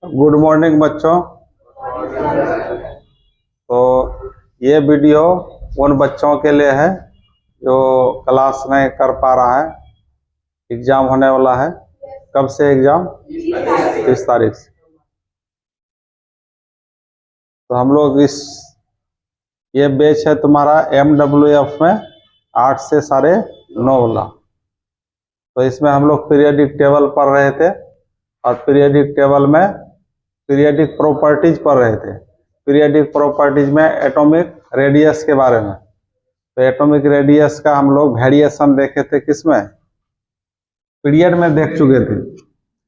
Good morning बच्चों। तो ये वीडियो उन बच्चों के लिए है जो क्लास नहीं कर पा रहा है। एग्जाम होने वाला है। कब से एग्जाम? 30 तारीख से। तो हम लोग ये बैच है तुम्हारा MWF में 8 से 9:30 वाला। तो इसमें हम लोग पीरियडिक टेबल पढ़ रहे थे और पीरियडिक टेबल में पीरियडिक प्रॉपर्टीज पढ़ रहे थे। पीरियडिक प्रॉपर्टीज में एटॉमिक रेडियस के बारे में। तो एटॉमिक रेडियस का हम लोग वेरिएशन देखे थे किसमें? पीरियड में देख चुके थे।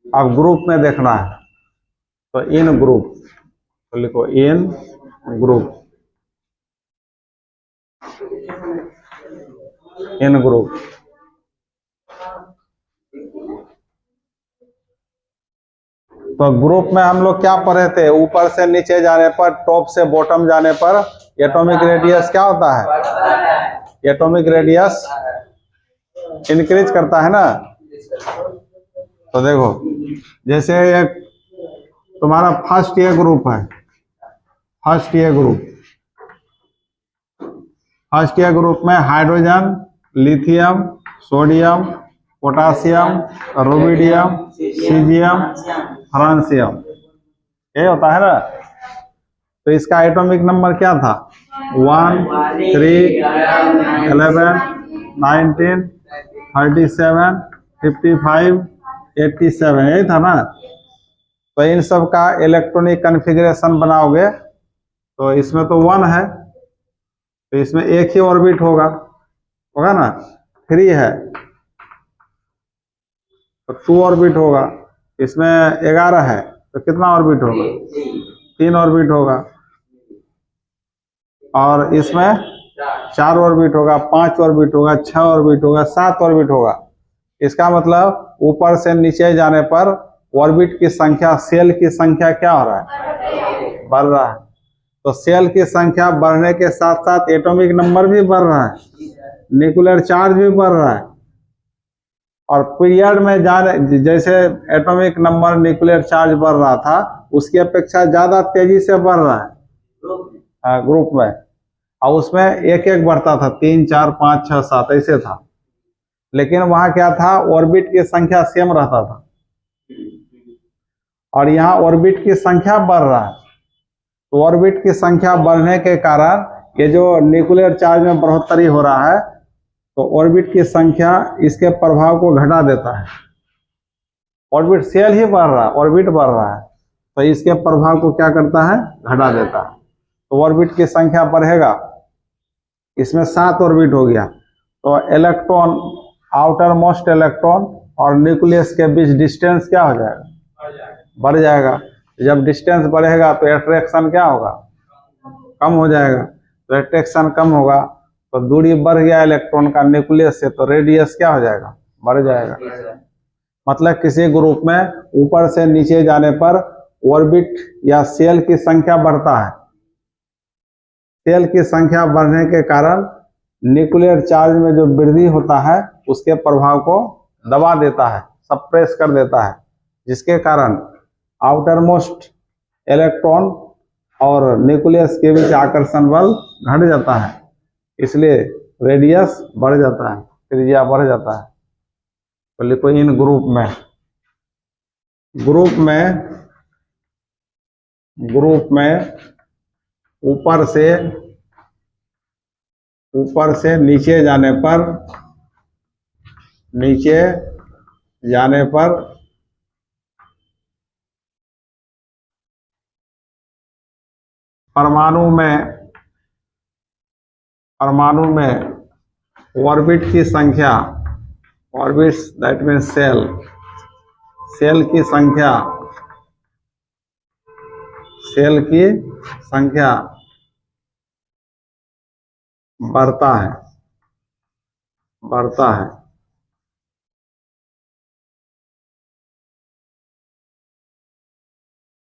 अब ग्रुप में देखना है। तो इन ग्रुप, तो लिखो इन ग्रुप, इन ग्रुप। तो ग्रुप में हम लोग क्या पढ़े थे? ऊपर से नीचे जाने पर, टॉप से बॉटम जाने पर एटॉमिक रेडियस क्या होता है? एटॉमिक रेडियस इंक्रीज करता है ना। तो देखो, जैसे एक तुम्हारा फर्स्ट ईयर ग्रुप है, first year group. First year group में hydrogen, lithium, sodium, potassium, rubidium, caesium, francium, ये होता है ना। तो इसका एटॉमिक नंबर क्या था? 1, 3, 11, 19, 37, 55, 87, यही था ना। तो इन सब का इलेक्ट्रॉनिक कन्फिग्रेशन बनाओगे तो इसमें तो 1 है, तो इसमें एक ही ऑर्बिट होगा ना। 3 है तो 2 ऑर्बिट होगा। इसमें 11 है तो कितना ऑर्बिट होगा? 3 ऑर्बिट होगा। और इसमें 4 ऑर्बिट होगा, 5 ऑर्बिट होगा, 6 ऑर्बिट होगा, 7 ऑर्बिट होगा। इसका मतलब ऊपर से नीचे जाने पर ऑर्बिट की संख्या, सेल की संख्या क्या हो रहा है? बढ़ रहा है। तो सेल की संख्या बढ़ने के साथ साथ एटॉमिक नंबर भी बढ़ रहा है, न्यूक्लियर चार्ज भी बढ़ रहा है। और पीरियड में जाने, जैसे एटॉमिक नंबर, न्यूक्लियर चार्ज बढ़ रहा था, उसकी अपेक्षा ज्यादा तेजी से बढ़ रहा है ग्रुप में। और उसमें एक एक बढ़ता था, 3, 4, 5, 6, 7 ऐसे था। लेकिन वहां क्या था? ऑर्बिट की संख्या सेम रहता था। और यहाँ ऑर्बिट की संख्या बढ़ रहा है। तो ऑर्बिट की संख्या बढ़ने के कारण ये जो न्यूक्लियर चार्ज में बढ़ोतरी हो रहा है, तो ऑर्बिट की संख्या इसके प्रभाव को घटा देता है। ऑर्बिट सेल ही बढ़ रहा है, ऑर्बिट बढ़ रहा है, तो इसके प्रभाव को क्या करता है? घटा देता है। तो ऑर्बिट की संख्या बढ़ेगा। इसमें 7 ऑर्बिट हो गया। तो इलेक्ट्रॉन, आउटर मोस्ट इलेक्ट्रॉन और न्यूक्लियस के बीच डिस्टेंस क्या हो जाएगा? बढ़ जाएगा। जब डिस्टेंस बढ़ेगा तो अट्रैक्शन क्या होगा? कम हो जाएगा। तो अट्रैक्शन कम होगा तो दूरी बढ़ गया इलेक्ट्रॉन का न्यूक्लियस से, तो रेडियस क्या हो जाएगा? बढ़ जाएगा। मतलब किसी ग्रुप में ऊपर से नीचे जाने पर ऑर्बिट या सेल की संख्या बढ़ता है। सेल की संख्या बढ़ने के कारण न्यूक्लियर चार्ज में जो वृद्धि होता है उसके प्रभाव को दबा देता है, सप्रेस कर देता है, जिसके कारण आउटर मोस्ट इलेक्ट्रॉन और न्यूक्लियस के बीच आकर्षण बल घट जाता है। इसलिए रेडियस बढ़ जाता है, त्रिज्या बढ़ जाता है। तो लिखो इन ग्रुप में, ग्रुप में ऊपर से नीचे जाने पर परमाणु में ऑर्बिट की संख्या, ऑर्बिट्स दैट मीन सेल की संख्या बढ़ता है।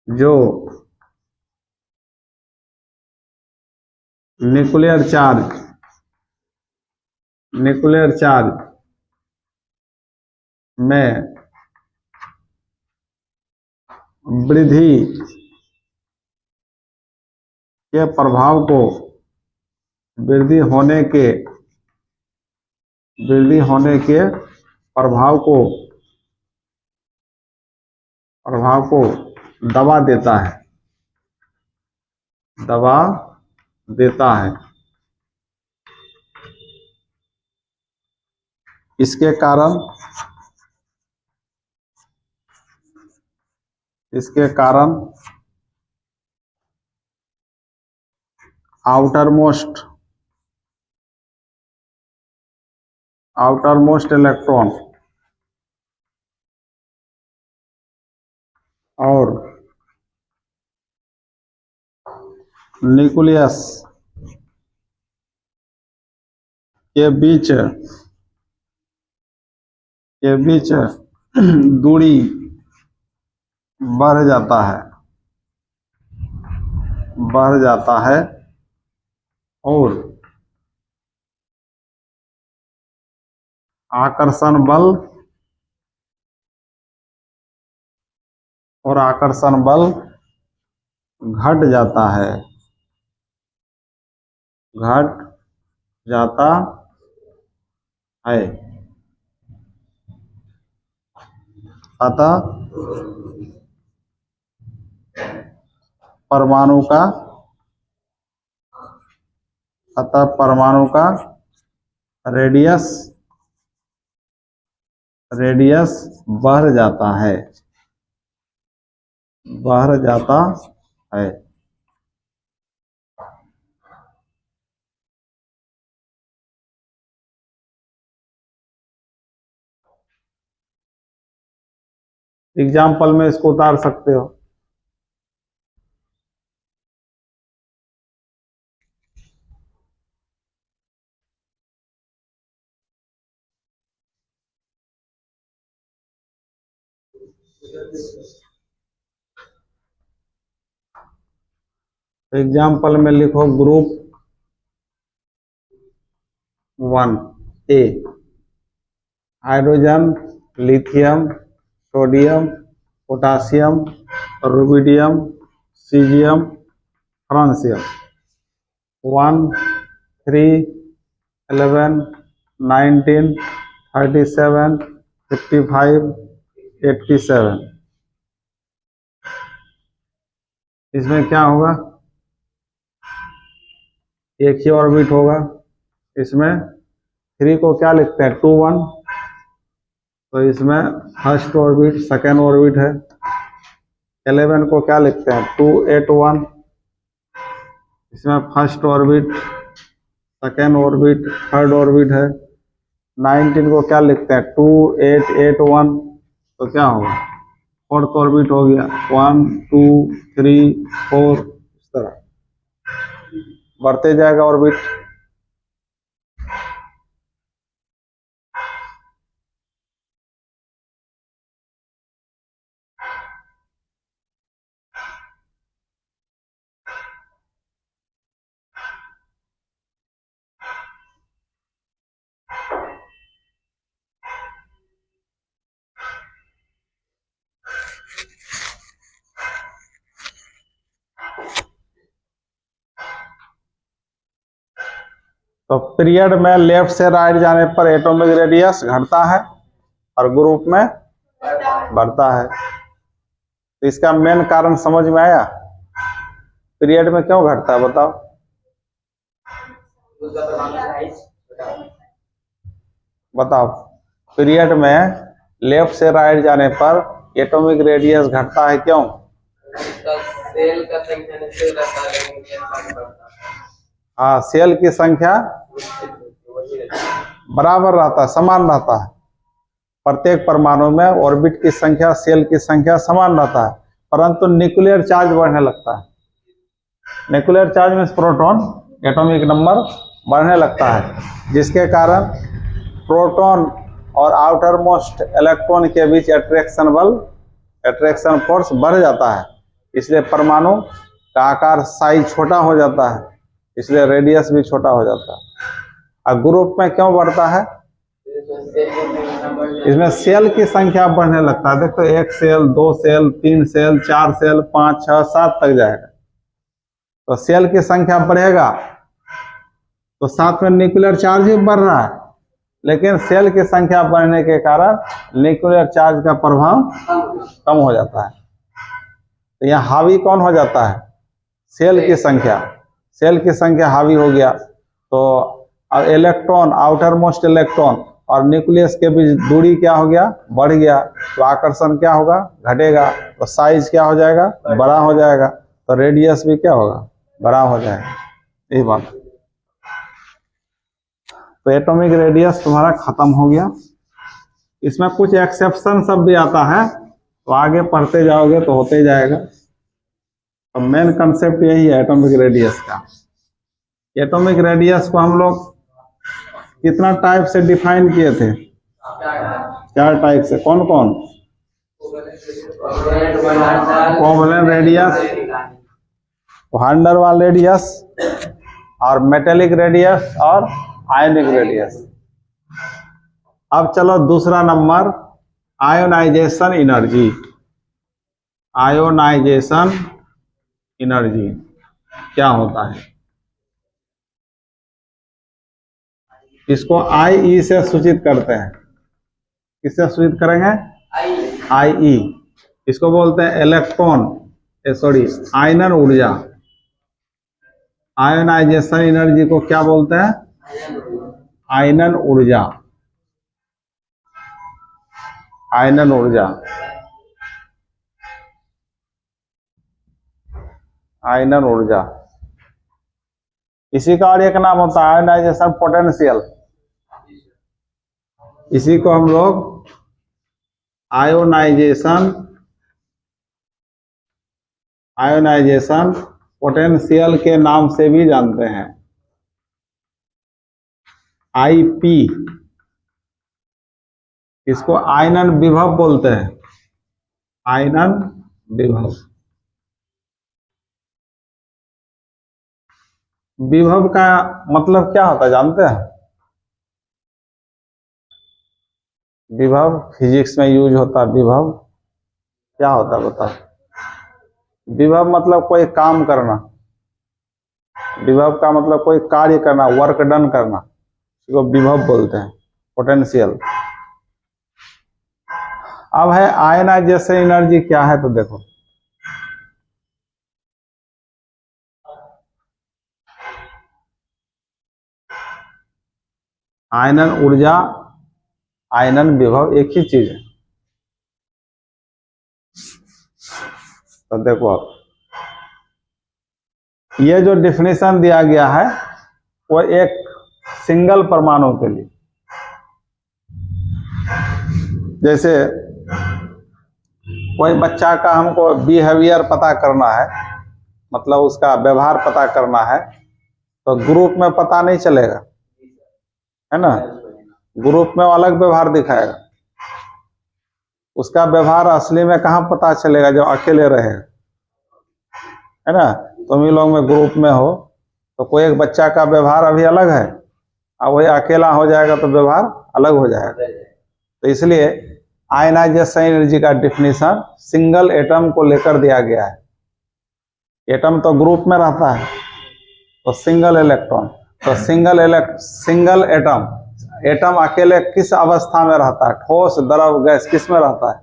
जो न्यूक्लियर चार्ज में वृद्धि के प्रभाव को वृद्धि होने के प्रभाव को दबा देता है। इसके कारण आउटरमोस्ट इलेक्ट्रॉन और न्यूक्लियस के बीच दूरी बढ़ जाता है और आकर्षण बल घट जाता है। अतः परमाणु का रेडियस बढ़ जाता है। एग्जाम्पल में इसको उतार सकते हो। एग्जाम्पल में लिखो group 1 A hydrogen, lithium, sodium, potassium, rubidium, caesium, francium 1, 3, 11, 19, 37, 55, 87। इसमें क्या होगा? एक ही ऑर्बिट होगा। इसमें 3 को क्या लिखते हैं? 2, 1, तो इसमें फर्स्ट ऑर्बिट सेकेंड ऑर्बिट है। 11 को क्या लिखते हैं? 2, 8, 1, इसमें first orbit second orbit third orbit है। 19 को क्या लिखते हैं? 2, 8, 8, 1, तो क्या होगा? फोर्थ ऑर्बिट हो गया। 1, 2, 3, 4, इस तरह बढ़ते जाएगा ऑर्बिट। तो पीरियड में लेफ्ट से राइट जाने पर एटॉमिक रेडियस घटता है और ग्रुप में बढ़ता है। तो इसका मेन कारण समझ में आया? पीरियड में क्यों घटता है बताओ? पीरियड में लेफ्ट से राइट जाने पर एटॉमिक रेडियस घटता है, क्यों? सेल का संख्या निश्चित रहता है। हाँ, सेल की संख्या बराबर रहता है, समान रहता है। प्रत्येक परमाणु में ऑर्बिट की संख्या, सेल की संख्या समान रहता है, परंतु न्यूक्लियर चार्ज बढ़ने लगता है। न्यूक्लियर चार्ज में प्रोटॉन एटॉमिक नंबर बढ़ने लगता है, जिसके कारण प्रोटॉन और आउटर मोस्ट इलेक्ट्रॉन के बीच अट्रैक्शन फोर्स बढ़ जाता है। इसलिए परमाणु का आकार साइज छोटा हो जाता है, इसलिए रेडियस भी छोटा हो जाता है। और ग्रुप में क्यों बढ़ता है? इसमें सेल की संख्या बढ़ने लगता है। देखो 1 सेल, 2 सेल, 3 सेल, 4 सेल, 5, 6, 7 तक जाएगा। तो सेल की संख्या बढ़ेगा तो साथ में न्यूक्लियर चार्ज भी बढ़ रहा है, लेकिन सेल की संख्या बढ़ने के कारण न्यूक्लियर चार्ज का प्रभाव कम हो जाता है। तो यहाँ हावी कौन हो जाता है? सेल की संख्या। सेल की संख्या हावी हो गया तो अब इलेक्ट्रॉन, आउटर मोस्ट इलेक्ट्रॉन और न्यूक्लियस के बीच दूरी क्या हो गया? बढ़ गया। तो आकर्षण क्या होगा? घटेगा। तो साइज क्या हो जाएगा? बड़ा हो जाएगा। तो रेडियस भी क्या होगा? बड़ा हो जाएगा। यही बात। तो एटॉमिक रेडियस तुम्हारा खत्म हो गया। इसमें कुछ एक्सेप्शन सब भी आता है, तो आगे पढ़ते जाओगे तो होते जाएगा। तो मेन कंसेप्ट यही है एटॉमिक रेडियस का। एटॉमिक रेडियस को हम लोग कितना टाइप से डिफाइन किए थे? 4 टाइप से। कौन कौन? कोवलेंट रेडियस, वैन डर वाल रेडियस, और मेटेलिक रेडियस और आयनिक रेडियस। अब चलो दूसरा number, ionization energy. Ionization energy क्या होता है? इसको IE से सूचित करते हैं। किससे सूचित करेंगे? IE। इसको बोलते हैं इलेक्ट्रॉन आयनन ऊर्जा। आयोनाइजेशन एनर्जी को क्या बोलते हैं? आयनन ऊर्जा। आयनन ऊर्जा, आयनन ऊर्जा। इसी का और एक नाम होता है आयोनाइजेशन पोटेंशियल। इसी को हम लोग आयोनाइजेशन पोटेंशियल के नाम से भी जानते हैं। IP। इसको आयनन विभव बोलते हैं। आयनन विभव। विभव का मतलब क्या होता है जानते हैं? विभव फिजिक्स में यूज होता है। विभव क्या होता है बताओ? विभव मतलब कोई काम करना। विभव का मतलब कोई कार्य करना, वर्क डन करना, इसको विभव बोलते हैं। पोटेंशियल। अब है आयनाइजेशन एनर्जी क्या है, तो देखो आयनन ऊर्जा, आयनन विभव एक ही चीज है। तो देखो अब ये जो डिफिनेशन दिया गया है वो एक सिंगल परमाणु के लिए। जैसे कोई बच्चा का हमको बिहेवियर पता करना है, मतलब उसका व्यवहार पता करना है, तो ग्रुप में पता नहीं चलेगा, है ना? ग्रुप में अलग व्यवहार दिखाएगा। उसका व्यवहार असली में कहाँ पता चलेगा? जो अकेले रहेगा, है ना? तुम ही लोग में ग्रुप में हो तो कोई एक बच्चा का व्यवहार अभी अलग है, अब वही अकेला हो जाएगा तो व्यवहार अलग हो जाएगा। तो इसलिए आयनाइजेशन एनर्जी का डिफिनीशन सिंगल एटम को लेकर दिया गया है। एटम तो ग्रुप में रहता है, तो सिंगल इलेक्ट्रॉन, तो सिंगल एटम अकेले किस अवस्था में रहता है? ठोस, द्रव, गैस, किस में रहता है?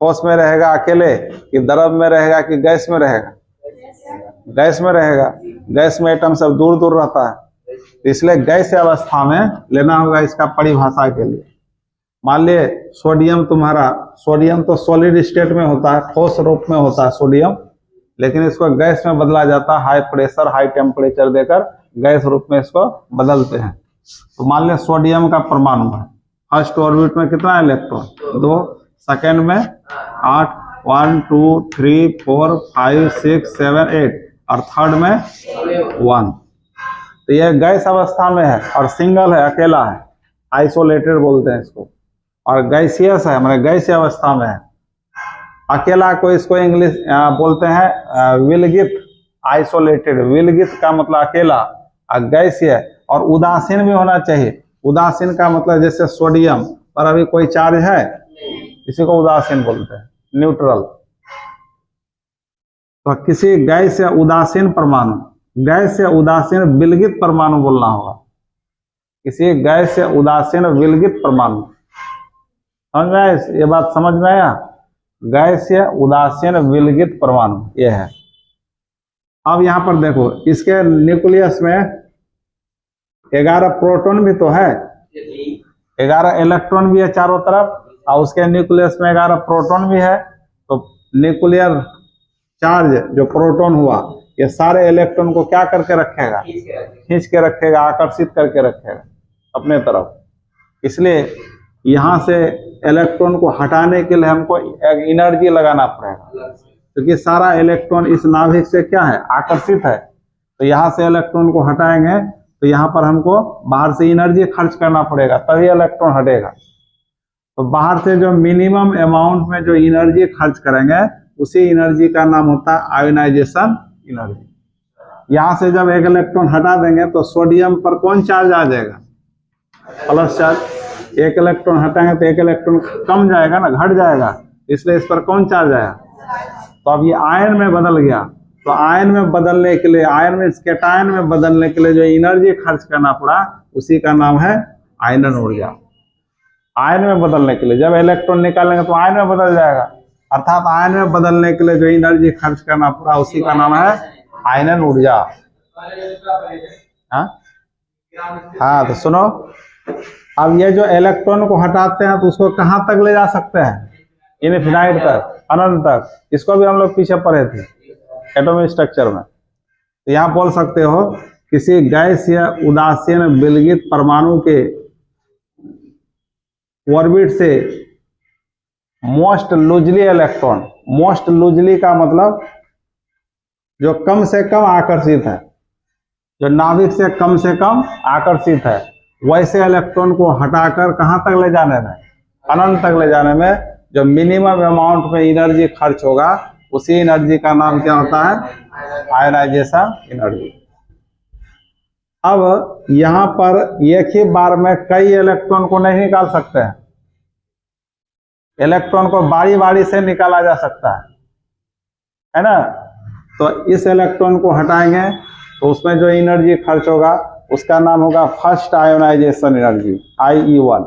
ठोस में रहेगा अकेले, कि द्रव में रहेगा, कि गैस में रहेगा? गैस में रहेगा। गैस में एटम सब दूर दूर रहता है, इसलिए गैस अवस्था में लेना होगा इसका परिभाषा के लिए। मान लिए सोडियम सोडियम तो सॉलिड स्टेट में होता है, ठोस रूप में होता है सोडियम, लेकिन इसको गैस में बदला जाता है। हाई प्रेशर, हाई टेम्परेचर देकर गैस रूप में इसको बदलते हैं। तो मान लिया सोडियम का परमाणु है, फर्स्ट ऑर्बिट में कितना इलेक्ट्रॉन? 2, सेकेंड में 8, 1 2 3 4 5 6 7 8, और थर्ड में 1। तो यह गैस अवस्था में है और सिंगल है, अकेला है, आइसोलेटेड बोलते हैं इसको। और गैसियस है, मतलब गैसीय अवस्था में है। अकेला को इसको इंग्लिश बोलते हैं विलगित, आइसोलेटेड। विलगित का मतलब अकेला, और गैसीय और उदासीन भी होना चाहिए। उदासीन का मतलब जैसे सोडियम, पर अभी कोई चार्ज है, इसी को उदासीन बोलते हैं, न्यूट्रल। तो किसी गैस या उदासीन परमाणु, गैस या उदासीन विलगित परमाणु बोलना होगा, किसी गैस या उदासीन विलगित परमाणु। समझ में आया? ये बात समझ में आया? गैस या उदासीन विलगित परमाणु ये है। अब यहां पर देखो, इसके न्यूक्लियस में 11 प्रोटॉन भी तो है, 11 इलेक्ट्रॉन भी है चारों तरफ, और उसके न्यूक्लियस में 11 प्रोटॉन भी है। तो न्यूक्लियर चार्ज जो प्रोटॉन हुआ, ये सारे इलेक्ट्रॉन को क्या करके रखेगा? खींच के रखेगा, आकर्षित करके रखेगा अपने तरफ। इसलिए यहां से इलेक्ट्रॉन को हटाने के लिए हमको एक एनर्जी लगाना पड़ेगा, क्योंकि सारा इलेक्ट्रॉन इस नाभिक से क्या है? आकर्षित है। तो यहाँ से इलेक्ट्रॉन को हटाएंगे तो यहाँ पर हमको बाहर से एनर्जी खर्च करना पड़ेगा, तभी इलेक्ट्रॉन हटेगा। तो बाहर से जो मिनिमम अमाउंट में जो एनर्जी खर्च करेंगे, उसी एनर्जी का नाम होता है आयोनाइजेशन एनर्जी। यहाँ से जब एक इलेक्ट्रॉन हटा देंगे तो सोडियम पर कौन चार्ज आ जाएगा? Plus charge. एक इलेक्ट्रॉन हटाएंगे तो एक इलेक्ट्रॉन कम जाएगा ना, घट जाएगा, इसलिए इस पर कौन चार्ज आया? तो अब ये आयन में बदल गया। तो आयन में बदलने के लिए, आयन में कैटायन में बदलने के लिए जो एनर्जी खर्च करना पड़ा, उसी का नाम है आयनन ऊर्जा। आयन में बदलने के लिए जब इलेक्ट्रॉन निकालेंगे तो आयन में बदल जाएगा, अर्थात आयन में बदलने के लिए जो एनर्जी खर्च करना पड़ा, उसी का नाम है आयनन ऊर्जा। हाँ, तो सुनो, अब ये जो इलेक्ट्रॉन को हटाते हैं तो उसको कहाँ तक ले जा सकते हैं? इनफिनाइट तक, अनंत तक। इसको भी हम लोग पीछे पढ़े थे एटॉमिक स्ट्रक्चर में। तो यहाँ बोल सकते हो, किसी गैस या उदासीन विलगित परमाणु के ऑर्बिट से most loosely electron, most loosely का मतलब जो कम से कम आकर्षित है, जो नाभिक से कम आकर्षित है, वैसे इलेक्ट्रॉन को हटाकर कहाँ तक ले जाने में? अनंत तक ले जाने में जो मिनिमम अमाउंट में एनर्जी खर्च होगा, उसी एनर्जी का नाम क्या होता है? Ionization energy. अब यहां पर एक ही बार में कई इलेक्ट्रॉन को नहीं निकाल सकते हैं, इलेक्ट्रॉन को बारी बारी से निकाला जा सकता है ना। तो इस इलेक्ट्रॉन को हटाएंगे तो उसमें जो एनर्जी खर्च होगा, उसका नाम होगा फर्स्ट आयोनाइजेशन एनर्जी, IE1।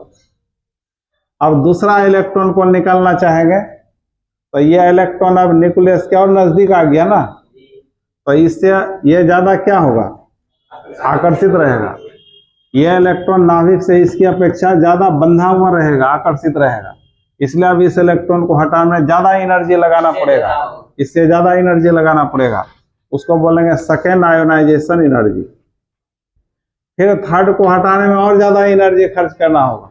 अब दूसरा इलेक्ट्रॉन को निकालना चाहेंगे तो ये इलेक्ट्रॉन अब न्यूक्लियस के और नजदीक आ गया ना, तो इससे ये ज्यादा क्या होगा? आकर्षित रहेगा। ये इलेक्ट्रॉन नाभिक से इसकी अपेक्षा ज्यादा बंधा हुआ रहेगा, आकर्षित रहेगा। इसलिए अब इस इलेक्ट्रॉन को हटाने में ज्यादा एनर्जी लगाना पड़ेगा, इससे ज्यादा एनर्जी लगाना पड़ेगा। उसको बोलेंगे सेकेंड आयोनाइजेशन एनर्जी। फिर थर्ड को हटाने में और ज्यादा एनर्जी खर्च करना होगा,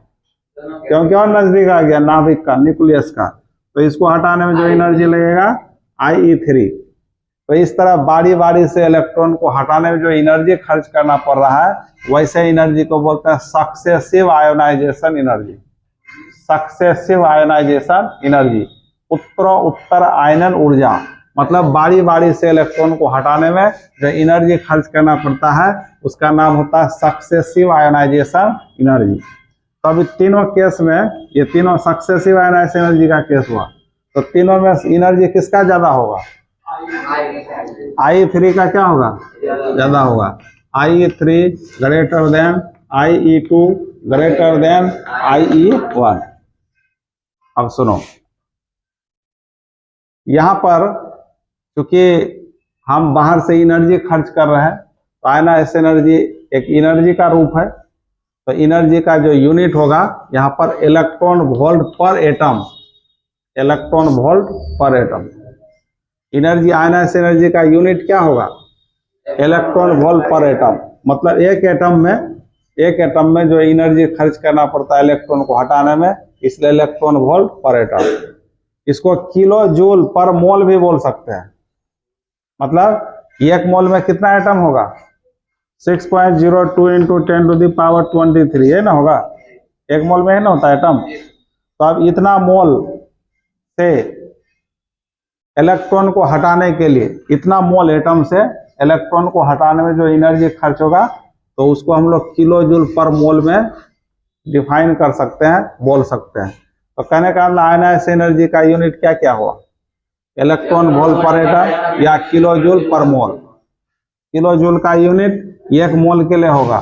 क्योंकि और नजदीक आ गया नाभिक का, न्यूक्लियस का। तो इसको हटाने में जो एनर्जी लगेगा IE3। तो इस तरह बारी बारी से इलेक्ट्रॉन को हटाने में जो एनर्जी खर्च करना पड़ रहा है, वैसे एनर्जी को बोलते हैं successive ionisation energy. Successive ionisation energy, उत्तर आयनन ऊर्जा। मतलब बारी बारी से इलेक्ट्रॉन को हटाने में जो एनर्जी खर्च करना पड़ता है, उसका नाम होता है सक्सेसिव आयोनाइजेशन एनर्जी। तो अभी तीनों केस में, ये तीनों सक्सेसिव आयोनाइजेशन एनर्जी का केस हुआ, तो तीनों में एनर्जी किसका ज्यादा होगा? IE3 का क्या होगा? ज्यादा होगा। IE3 greater than IE2 greater than IE1। अब सुनो, यहां पर चूंकि हम बाहर से एनर्जी खर्च कर रहे हैं, तो आयोनाइजेशन एनर्जी एक एनर्जी का रूप है। तो एनर्जी का जो यूनिट होगा यहाँ पर इलेक्ट्रॉन वोल्ट पर एटम, इलेक्ट्रॉन वोल्ट पर एटम। एनर्जी, आयोनाइजेशन एनर्जी का यूनिट क्या होगा? इलेक्ट्रॉन वोल्ट पर एटम। मतलब एक एटम में जो एनर्जी खर्च करना पड़ता है इलेक्ट्रॉन को हटाने में, इसलिए इलेक्ट्रॉन वोल्ट पर एटम। इसको किलो जूल पर मोल भी बोल सकते हैं। मतलब एक मोल में कितना एटम होगा? 6.02 इंटू 10⁻23 है ना, होगा। एक मोल में है ना होता एटम। तो अब इतना मोल से इलेक्ट्रॉन को हटाने के लिए, इतना मोल एटम से इलेक्ट्रॉन को हटाने में जो एनर्जी खर्च होगा, तो उसको हम लोग किलो जूल पर मोल में डिफाइन कर सकते हैं, बोल सकते हैं। तो कहने का मतलब आयनाइज एनर्जी का यूनिट क्या क्या हुआ, इलेक्ट्रॉन वोल्ट पर एटम या किलो जूल पर मोल। किलो जूल का यूनिट 1 मोल के लिए होगा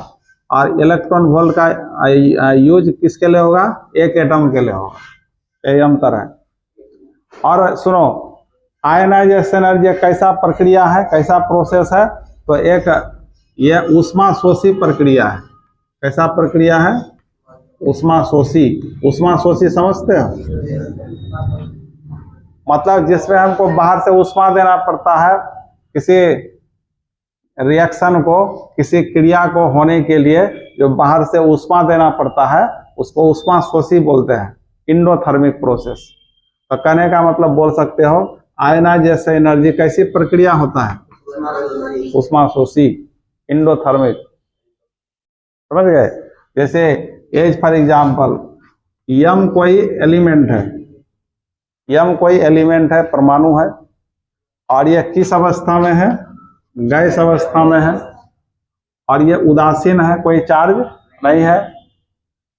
और इलेक्ट्रॉन वोल्ट का यूज किसके लिए होगा, 1 एटम के लिए होगा। यही अंतर है। और सुनो, आयनाइजेशन एनर्जी कैसा प्रक्रिया है, कैसा प्रोसेस है, तो एक ये ऊष्मा शोषी प्रक्रिया है। कैसा प्रक्रिया है, ऊष्मा शोषी। ऊष्मा शोषी समझते हो, मतलब जिसमें हमको बाहर से ऊष्मा देना पड़ता है किसी रिएक्शन को, किसी क्रिया को होने के लिए जो बाहर से ऊष्मा देना पड़ता है उसको ऊष्मा शोषी बोलते हैं, इंडोथर्मिक प्रोसेस। तो कहने का मतलब बोल सकते हो आयनाइजेशन एनर्जी कैसी प्रक्रिया होता है, ऊष्मा शोषी, इंडोथर्मिक। समझ गए। जैसे एज फॉर एग्जाम्पल, यम कोई एलिमेंट है, यम कोई एलिमेंट है, परमाणु है, और यह किस अवस्था में है, गैस अवस्था में है, और ये उदासीन है, कोई चार्ज नहीं है।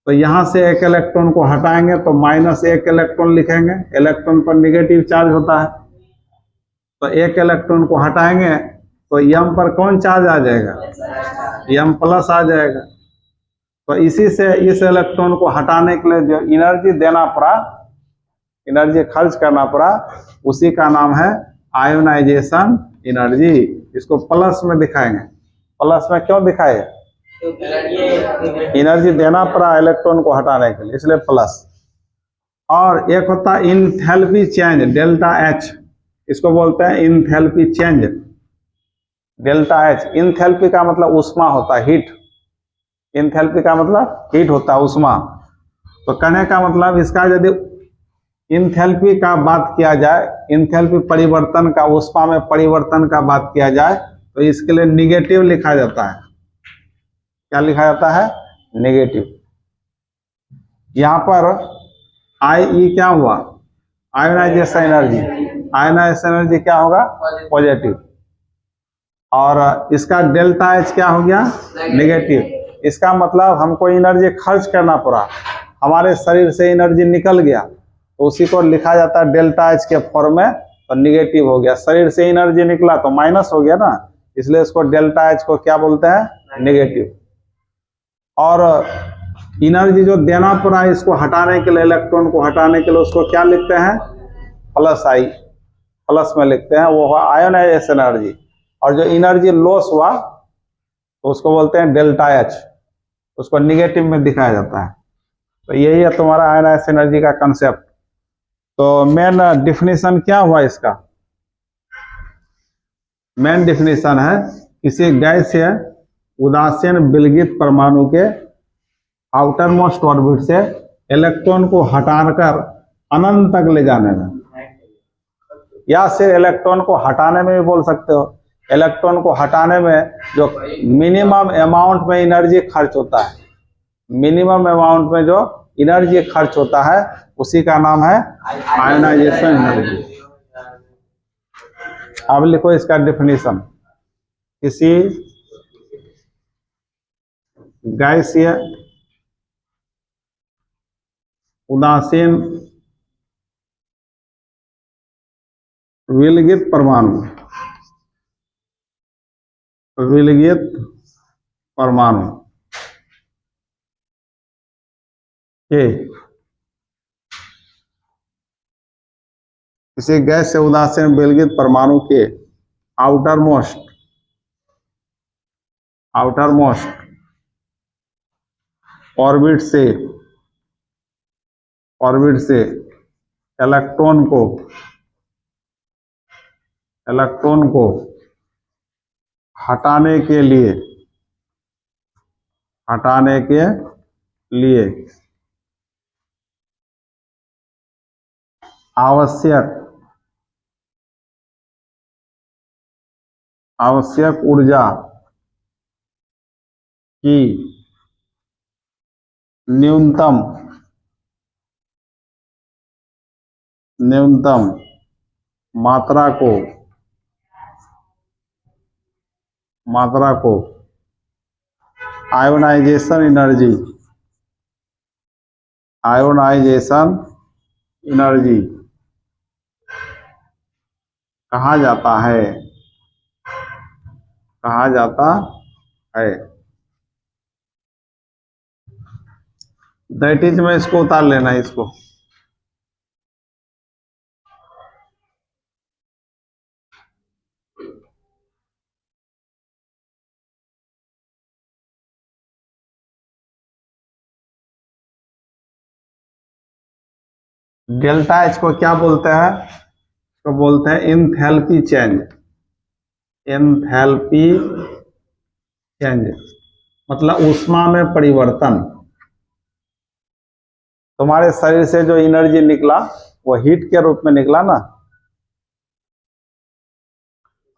तो यहाँ से एक इलेक्ट्रॉन को हटाएंगे तो -1 इलेक्ट्रॉन लिखेंगे, इलेक्ट्रॉन पर निगेटिव चार्ज होता है। तो 1 इलेक्ट्रॉन को हटाएंगे तो यम पर कौन चार्ज आ जाएगा, यम प्लस आ जाएगा। तो इसी से इस इलेक्ट्रॉन को हटाने के लिए जो एनर्जी देना पड़ा, एनर्जी खर्च करना पड़ा, उसी का नाम है आयोनाइजेशन एनर्जी। इसको प्लस में दिखाएंगे। प्लस में क्यों दिखाए, एनर्जी देना पड़ा इलेक्ट्रॉन को हटाने के लिए, इसलिए प्लस। और एक होता है इंथैल्पी चेंज, डेल्टा एच, इसको बोलते हैं enthalpy change, delta H. Enthalpy का मतलब ऊष्मा होता है, हीट। इंथैल्पी का मतलब हीट होता है, ऊष्मा। तो कहने का मतलब इसका यदि इंथैल्पी का बात किया जाए, इंथैल्पी परिवर्तन का, ऊष्मा में परिवर्तन का बात किया जाए, तो इसके लिए निगेटिव लिखा जाता है। क्या लिखा जाता है, नेगेटिव। यहाँ पर आई क्या हुआ, आयोनाइजेशन एनर्जी। आयोनाइजेशन एनर्जी क्या होगा, पॉजिटिव। और इसका डेल्टा एच क्या हो गया, नेगेटिव। इसका मतलब हमको एनर्जी खर्च करना पड़ा, हमारे शरीर से एनर्जी निकल गया, तो उसी को लिखा जाता है डेल्टा एच के फॉर्म में, तो निगेटिव हो गया। शरीर से एनर्जी निकला तो माइनस हो गया ना, इसलिए इसको डेल्टा एच को क्या बोलते हैं, नेगेटिव। और एनर्जी जो देना पड़ा इसको हटाने के लिए, इलेक्ट्रॉन को हटाने के लिए, उसको क्या लिखते हैं, प्लस आई, प्लस में लिखते हैं, वो हुआ आयोनाइजेशन एनर्जी। और जो एनर्जी लॉस हुआ तो उसको बोलते हैं डेल्टा एच, उसको निगेटिव में दिखाया जाता है। तो यही है तुम्हारा आयोनाइजेशन एनर्जी का कंसेप्ट। तो मेन डिफिनीशन क्या हुआ इसका, मेन डिफिनीशन है किसी गैस से उदासीन विलगित परमाणु के आउटर मोस्ट ऑर्बिट से इलेक्ट्रॉन को हटाकर अनंत तक ले जाने में, या सिर्फ इलेक्ट्रॉन को हटाने में भी बोल सकते हो। इलेक्ट्रॉन को हटाने में जो मिनिमम अमाउंट में एनर्जी खर्च होता है, मिनिमम अमाउंट में जो एनर्जी खर्च होता है, उसी का नाम है आयोनाइजेशन एनर्जी। अब लिखो इसका डिफिनीशन, किसी गैसीय उदासीन विलगित परमाणु, विलगित परमाणु के, किसी गैस से उदासीन विलगित परमाणु के आउटर मोस्ट ऑर्बिट से इलेक्ट्रॉन को हटाने के लिए आवश्यक ऊर्जा की न्यूनतम मात्रा को आयोनाइजेशन एनर्जी आयोनाइजेशन एनर्जी कहा जाता है, कहा जाता है। दैट इज में इसको उतार लेना है, इसको डेल्टा एच को क्या बोलते हैं, इसको बोलते हैं एंथैल्पी चेंज। एंथैल्पी चेंज मतलब ऊष्मा में परिवर्तन। तुम्हारे शरीर से जो एनर्जी निकला वो हीट के रूप में निकला ना,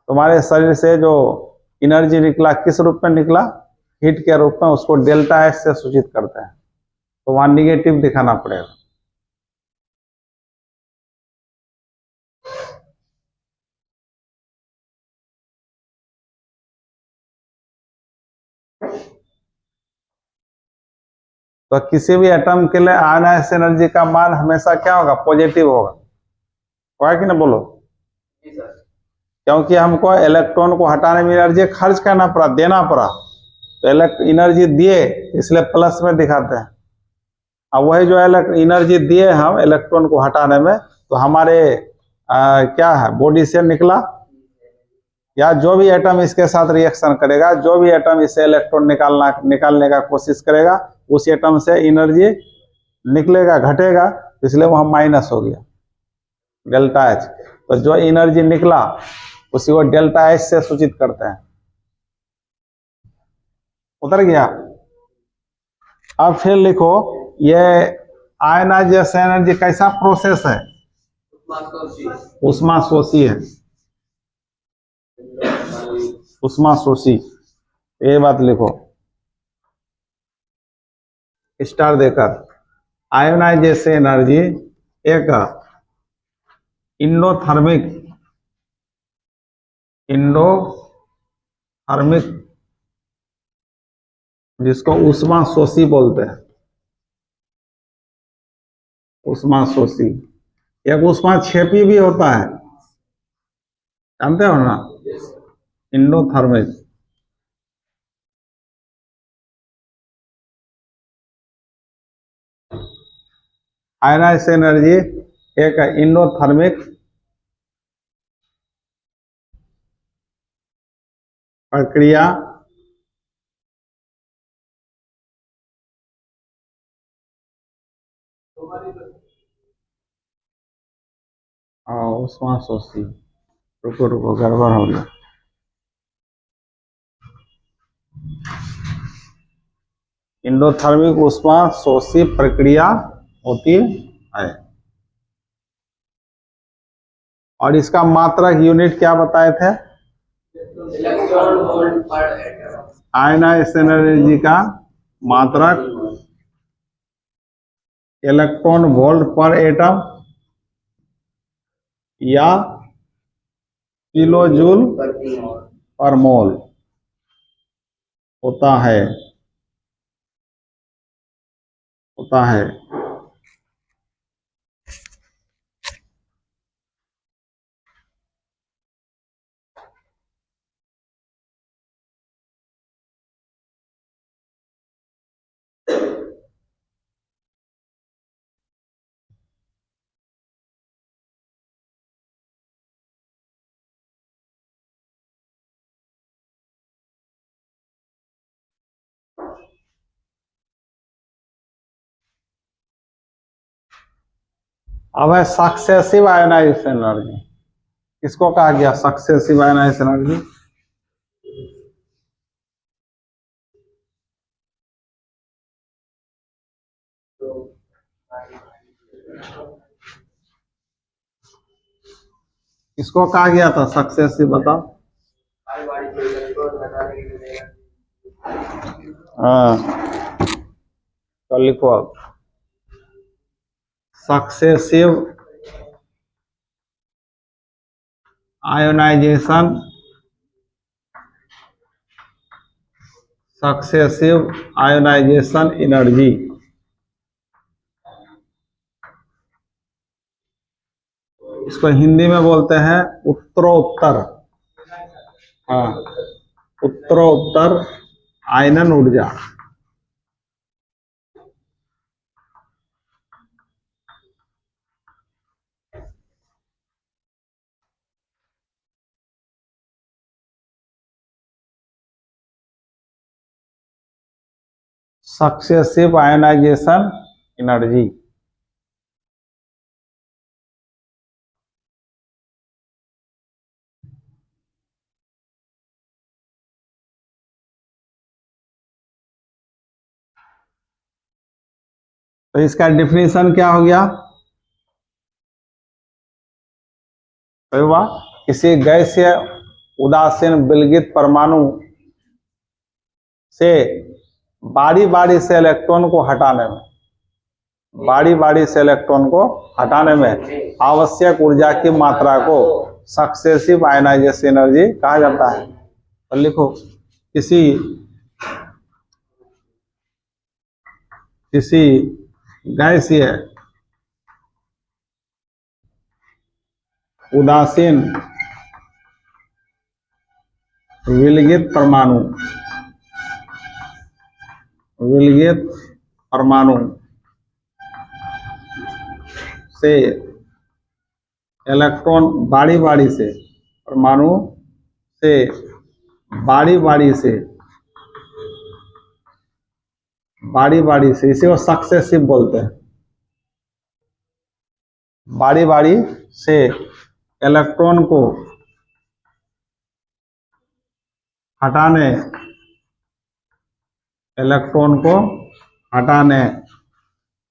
तुम्हारे शरीर से जो एनर्जी निकला किस रूप में निकला, हीट के रूप में, उसको डेल्टा एच से सूचित करते हैं। तो वहां निगेटिव दिखाना पड़ेगा। तो किसी भी एटम के लिए आयनाइज एनर्जी का मान हमेशा क्या होगा, पॉजिटिव होगा कि ना, बोलो। क्योंकि हमको इलेक्ट्रॉन को हटाने में एनर्जी खर्च करना पड़ा, देना पड़ा, तो एनर्जी दिए इसलिए प्लस में दिखाते हैं। अब वही जो एनर्जी दिए हम इलेक्ट्रॉन को हटाने में, तो हमारे क्या है, बॉडी से निकला, या जो भी एटम इसके साथ रिएक्शन करेगा, जो भी एटम इसे इलेक्ट्रॉन निकालने का कोशिश करेगा, उस एटम से एनर्जी निकलेगा, घटेगा, इसलिए वहां माइनस हो गया डेल्टा एच। तो जो एनर्जी निकला उसी को डेल्टा एच से सूचित करते हैं। उतर गया। अब फिर लिखो, ये आयनाइजेशन एनर्जी कैसा प्रोसेस है, उष्मा शोषी है, उष्मा शोषी। ये बात लिखो स्टार देकर। आयोनाइजेशन एनर्जी एक इंडोथर्मिक जिसको उष्मा शोषी बोलते हैं, उष्मा शोषी। एक उष्मा क्षेपी भी होता है, जानते हो ना, इंडोथर्मिक। आयनाइजेशन एनर्जी एक इंडोथर्मिक प्रक्रिया और उष्मा शोषी। रुको रुको, गड़बड़ हो गया। इंडोथर्मिक उष्मा शोषी प्रक्रिया होती है। और इसका मात्रक यूनिट क्या बताए थे, इलेक्ट्रॉन वोल्ट पर एटम। आयनाइजेशन एनर्जी का मात्रक इलेक्ट्रॉन वोल्ट पर एटम या किलो जूल पर मोल होता है, होता है। अब है सक्सेसिव आयोनाइजेशन एनर्जी। किसको कहा गया सक्सेसिव आयोनाइजेशन एनर्जी, किसको कहा गया था सक्सेसिव, बताओ। हाँ, तो लिखो successive ionization, successive ionisation energy इसको हिंदी में बोलते हैं उत्तरोत्तर। हाँ, उत्तरोत्तर आयनन ऊर्जा। Successive ionisation energy. तो इसका डिफिनीशन क्या हो गया? तो वह किसी गैसीय उदासीन विलगित परमाणु से बारी बारी से इलेक्ट्रॉन को हटाने में, बारी बारी से इलेक्ट्रॉन को हटाने में आवश्यक ऊर्जा की मात्रा को सक्सेसिव आयनाइजेशन एनर्जी कहा जाता है। तो लिखो, किसी गैसीय उदासीन विलगित परमाणु से इलेक्ट्रॉन बारी बारी से, परमाणु से बारी बारी से, इसे वो सक्सेसिव बोलते हैं। बारी बारी से इलेक्ट्रॉन को हटाने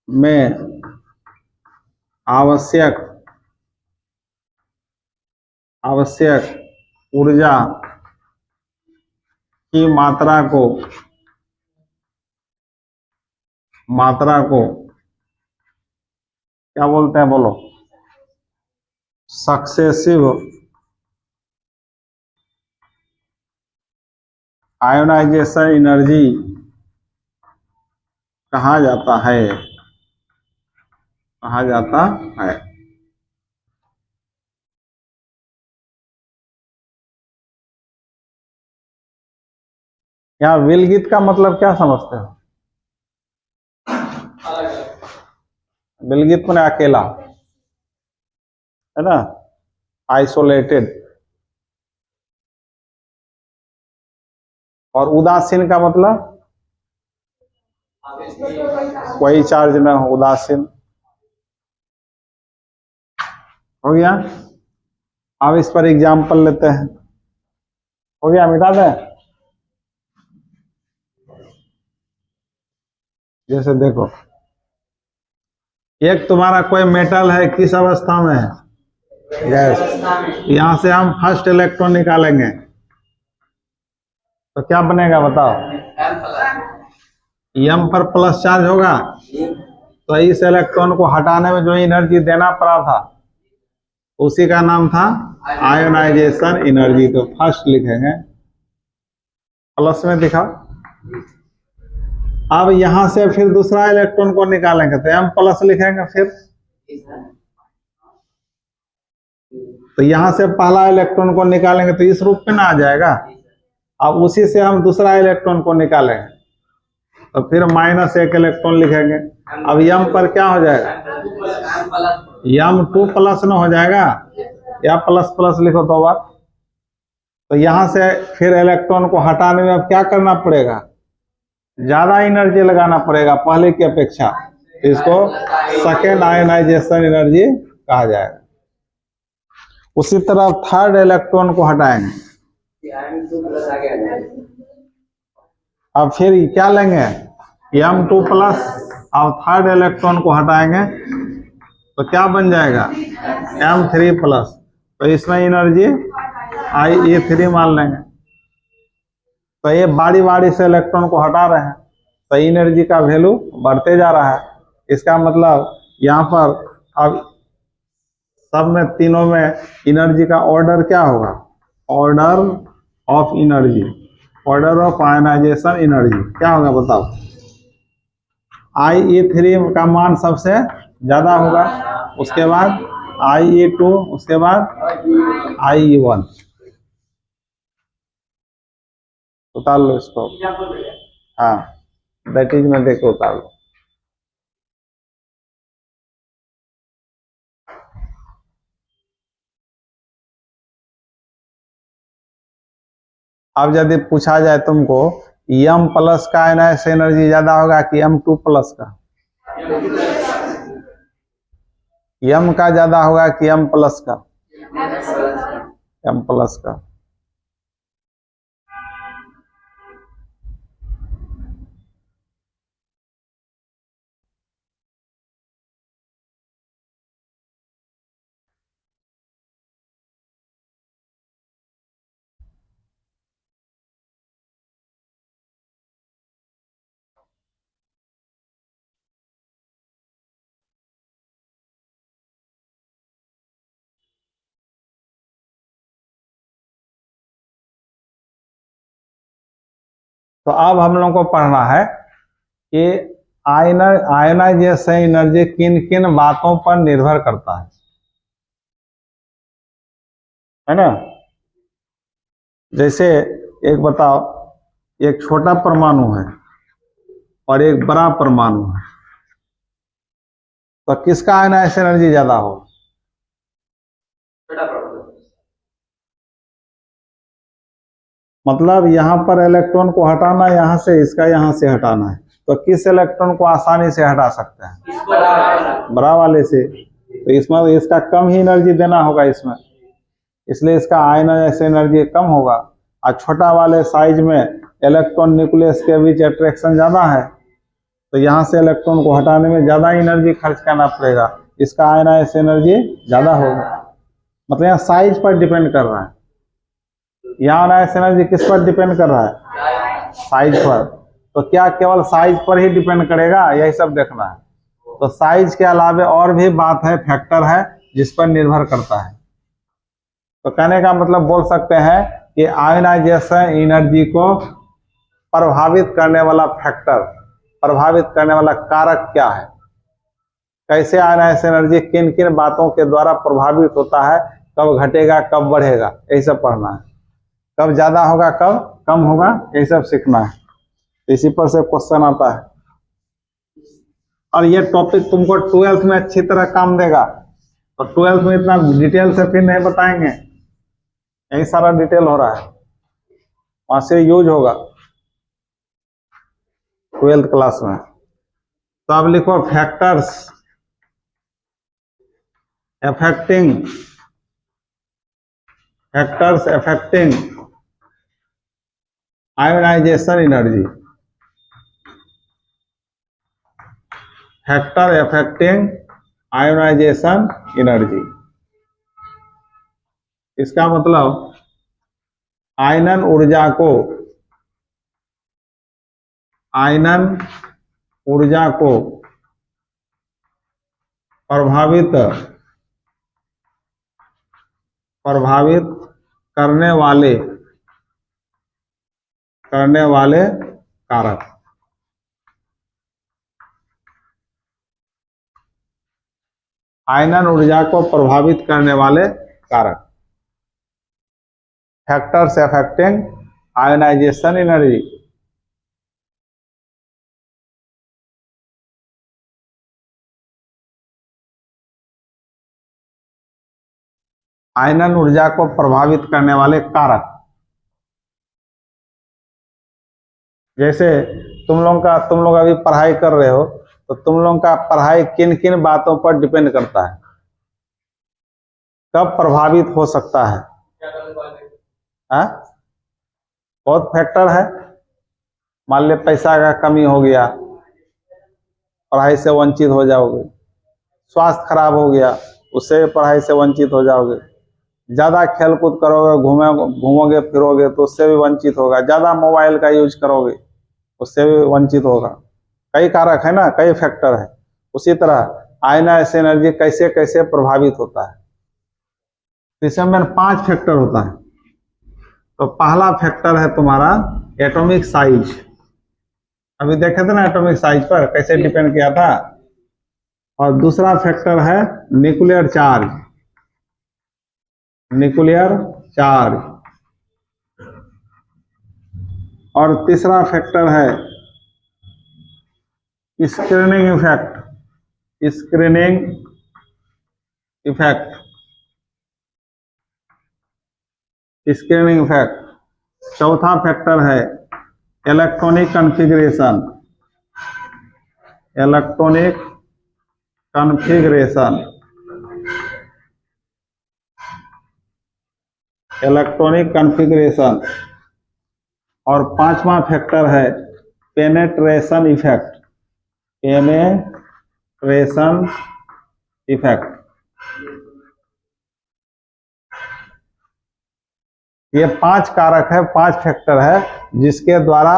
में आवश्यक ऊर्जा की मात्रा को क्या बोलते हैं? बोलो। सक्सेसिव आयोनाइजेशन एनर्जी कहा जाता है। यहाँ विलगित का मतलब क्या समझते हो? विलगित माने अकेला, है ना, आइसोलेटेड। और उदासीन का मतलब कोई चार्ज ना हो, उदासीन। हो गया। अब इस पर एग्जाम्पल लेते हैं। हो गया, मिटा दें। जैसे देखो, एक तुम्हारा कोई मेटल है, किस अवस्था में है? गैस। यहां से हम फर्स्ट इलेक्ट्रॉन निकालेंगे तो क्या बनेगा बताओ? m पर प्लस चार्ज होगा, तो इस इलेक्ट्रॉन को हटाने में जो एनर्जी देना पड़ा था उसी का नाम था आयोनाइजेशन एनर्जी। तो फर्स्ट लिखेंगे, प्लस में दिखा। अब यहां से फिर दूसरा इलेक्ट्रॉन को निकालेंगे तो m प्लस लिखेंगे। फिर तो यहां से पहला इलेक्ट्रॉन को निकालेंगे तो इस रूप में ना आ जाएगा। अब उसी से हम दूसरा इलेक्ट्रॉन को निकालेंगे तो फिर माइनस एक इलेक्ट्रॉन लिखेंगे। अब m पर क्या हो जाएगा? m 2 प्लस न हो जाएगा, या प्लस प्लस लिखो दो बार। तो यहां से फिर इलेक्ट्रॉन को हटाने में अब क्या करना पड़ेगा? ज्यादा एनर्जी लगाना पड़ेगा पहले की अपेक्षा। इसको सेकेंड आयोनाइजेशन एनर्जी कहा जाएगा। उसी तरह थर्ड इलेक्ट्रॉन को हटाएंगे। अब फिर क्या लेंगे? m2 plus. अब थर्ड इलेक्ट्रॉन को हटाएंगे तो क्या बन जाएगा? m3 plus. तो इसमें एनर्जी Ie3 मान लेंगे। तो ये बारी बारी से इलेक्ट्रॉन को हटा रहे हैं तो एनर्जी का वैल्यू बढ़ते जा रहा है। इसका मतलब यहाँ पर अब सब में, तीनों में एनर्जी का ऑर्डर क्या होगा? Order of energy, order of ionization energy क्या होगा बताओ? Ie3 का मान सबसे ज्यादा होगा, उसके बाद IE2, उसके बाद IE1। उतार लो इसको, हाँ दैट इज में देखो उतार लो। अब यदि पूछा जाए तुमको M प्लस का आयनाइज एनर्जी ज्यादा होगा कि M2 प्लस का, M का ज्यादा होगा कि M प्लस का? M प्लस का। तो अब हम लोग को पढ़ना है कि आयनाइजेशन एनर्जी किन किन बातों पर निर्भर करता है ना। जैसे एक बताओ, एक छोटा परमाणु है और एक बड़ा परमाणु है, तो किसका आयनाइजेशन एनर्जी ज्यादा हो? मतलब यहाँ पर इलेक्ट्रॉन को हटाना, यहाँ से इसका यहाँ से हटाना है, तो किस इलेक्ट्रॉन को आसानी से हटा सकते हैं? बड़ा वाले से। तो इसमें इसका कम ही एनर्जी देना होगा इसमें, इसलिए इसका आयनाइजेशन एनर्जी कम होगा। और छोटा वाले साइज में इलेक्ट्रॉन न्यूक्लियस के बीच अट्रैक्शन ज्यादा है, तो यहाँ से इलेक्ट्रॉन को हटाने में ज्यादा एनर्जी खर्च करना पड़ेगा, इसका आयनाइजेशन एनर्जी ज्यादा होगा। मतलब यहाँ साइज पर डिपेंड कर रहा है, यहाँ आयनाइजेशन एनर्जी किस पर डिपेंड कर रहा है? साइज पर। तो क्या केवल साइज पर ही डिपेंड करेगा? यही सब देखना है। तो साइज के अलावा और भी बात है, फैक्टर है जिस पर निर्भर करता है। तो कहने का मतलब बोल सकते हैं कि आयनाइजेशन एनर्जी को प्रभावित करने वाला फैक्टर, प्रभावित करने वाला कारक क्या है, कैसे आयनाइजेशन एनर्जी किन किन बातों के द्वारा प्रभावित होता है, कब घटेगा कब बढ़ेगा, यही सब पढ़ना है। कब ज्यादा होगा कब कम होगा, यही सब सीखना है। इसी पर से क्वेश्चन आता है, और ये टॉपिक तुमको 12th में अच्छी तरह काम देगा। तो 12th में इतना डिटेल से फिर नहीं बताएंगे, यही सारा डिटेल हो रहा है, वहां से यूज होगा 12th क्लास में। तो अब लिखो factors affecting ionization energy. Factor affecting ionization energy, इसका मतलब आयनन ऊर्जा को प्रभावित करने वाले कारक। आयनन ऊर्जा को प्रभावित करने वाले कारक, फैक्टर्स अफेक्टिंग आयोनाइजेशन एनर्जी। आयनन ऊर्जा को प्रभावित करने वाले कारक। जैसे तुम लोग अभी पढ़ाई कर रहे हो, तो तुम लोग का पढ़ाई किन किन बातों पर डिपेंड करता है, कब प्रभावित हो सकता है? बहुत फैक्टर है। मान ले पैसा का कमी हो गया, पढ़ाई से वंचित हो जाओगे। स्वास्थ्य खराब हो गया, उससे पढ़ाई से वंचित हो जाओगे। ज्यादा खेल कूद करोगे, घूमोगे फिरोगे, तो उससे भी वंचित होगा। ज्यादा मोबाइल का यूज करोगे, उससे भी वंचित होगा। कई कारक है ना, कई फैक्टर है। उसी तरह आयनाइजेशन एनर्जी कैसे कैसे प्रभावित होता है, इसमें 5 फैक्टर होता है। तो पहला फैक्टर है तुम्हारा एटॉमिक साइज। अभी देखे थे ना एटॉमिक साइज पर कैसे डिपेंड किया था। और दूसरा फैक्टर है न्यूक्लियर चार्ज। Nuclear charge. और तीसरा फैक्टर है screening effect. Screening effect, screening effect. चौथा फैक्टर है electronic configuration. Electronic configuration, electronic configuration. और पांचवा फैक्टर है पेनेट्रेशन इफेक्ट। Penetration effect. ये पांच कारक है, पांच फैक्टर है जिसके द्वारा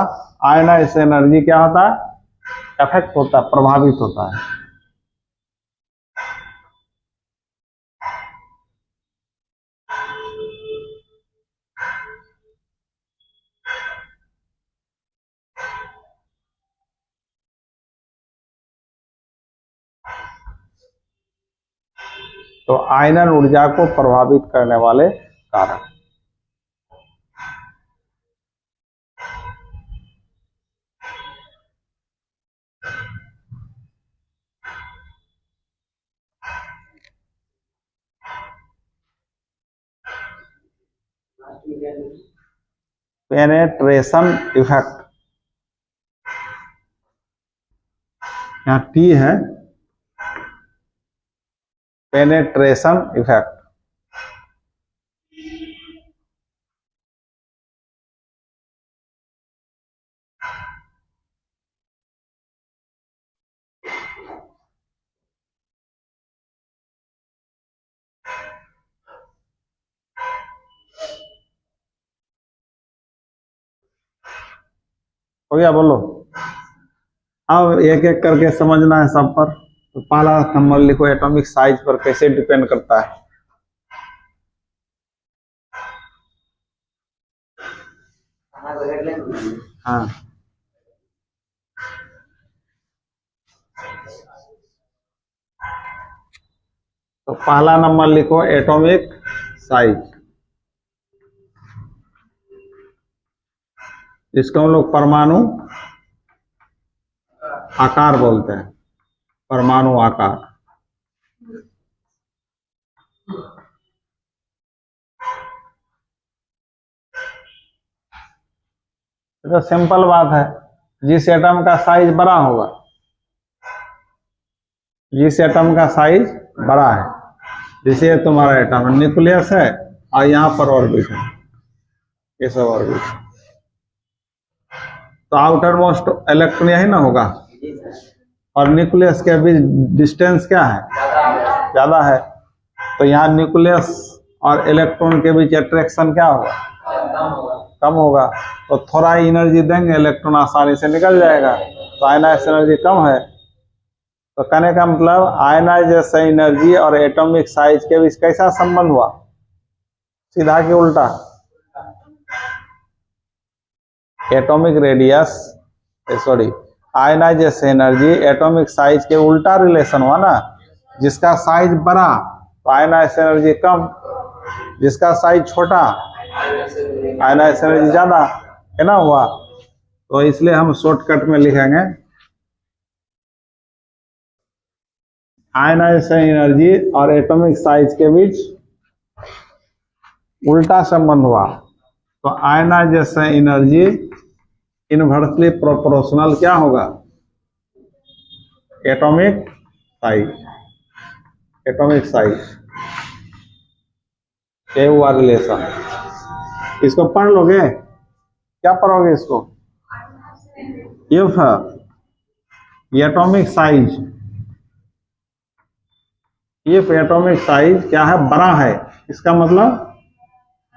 आयनाइज एनर्जी क्या होता है, इफेक्ट होता है, प्रभावित होता है। तो आयनन ऊर्जा को प्रभावित करने वाले कारक। पेनेट्रेशन इफेक्ट, यहाँ टी है, पेनेट्रेशन इफेक्ट। हो गया, बोलो। अब एक एक करके समझना है सब पर। तो पहला नंबर लिखो, एटॉमिक साइज पर कैसे डिपेंड करता है। हाँ, तो पहला नंबर लिखो एटॉमिक साइज। इसको हम लोग परमाणु आकार बोलते हैं, परमाणु आकार। तो सिंपल बात है, जिस एटम का साइज बड़ा होगा, जिस एटम का साइज बड़ा है, जैसे तुम्हारा एटम न्यूक्लियस है और यहाँ पर ऑर्बिट है, ये सब ऑर्बिट। तो आउटर मोस्ट इलेक्ट्रॉन यही ना होगा, और न्यूक्लियस के बीच डिस्टेंस क्या है, ज्यादा है। तो यहाँ न्यूक्लियस और इलेक्ट्रॉन के बीच अट्रैक्शन क्या होगा, कम होगा। तो थोड़ा एनर्जी देंगे, इलेक्ट्रॉन आसानी से निकल जाएगा। तो आयनाइज एनर्जी कम है। तो कहने का मतलब आयनाइजेशन एनर्जी और एटॉमिक साइज के बीच कैसा संबंध हुआ, सीधा कि उल्टा। Atomic radius, sorry, ionization energy atomic size के उल्टा रिलेशन हुआ ना। जिसका साइज बड़ा तो आयनाइजेशन एनर्जी कम, जिसका साइज छोटा आयनाइजेशन एनर्जी ज्यादा, है ना हुआ। तो इसलिए हम शॉर्टकट में लिखेंगे आयनाइजेशन एनर्जी और एटॉमिक साइज के बीच उल्टा संबंध हुआ। तो आयनाइजेशन एनर्जी इनवर्सली प्रोपोर्शनल क्या होगा, एटॉमिक साइज। एटॉमिक साइज ये हुआ रिलेशन। इसको पढ़ लोगे, क्या पढ़ोगे इसको, if atomic size, if atomic size क्या है, बड़ा है, इसका मतलब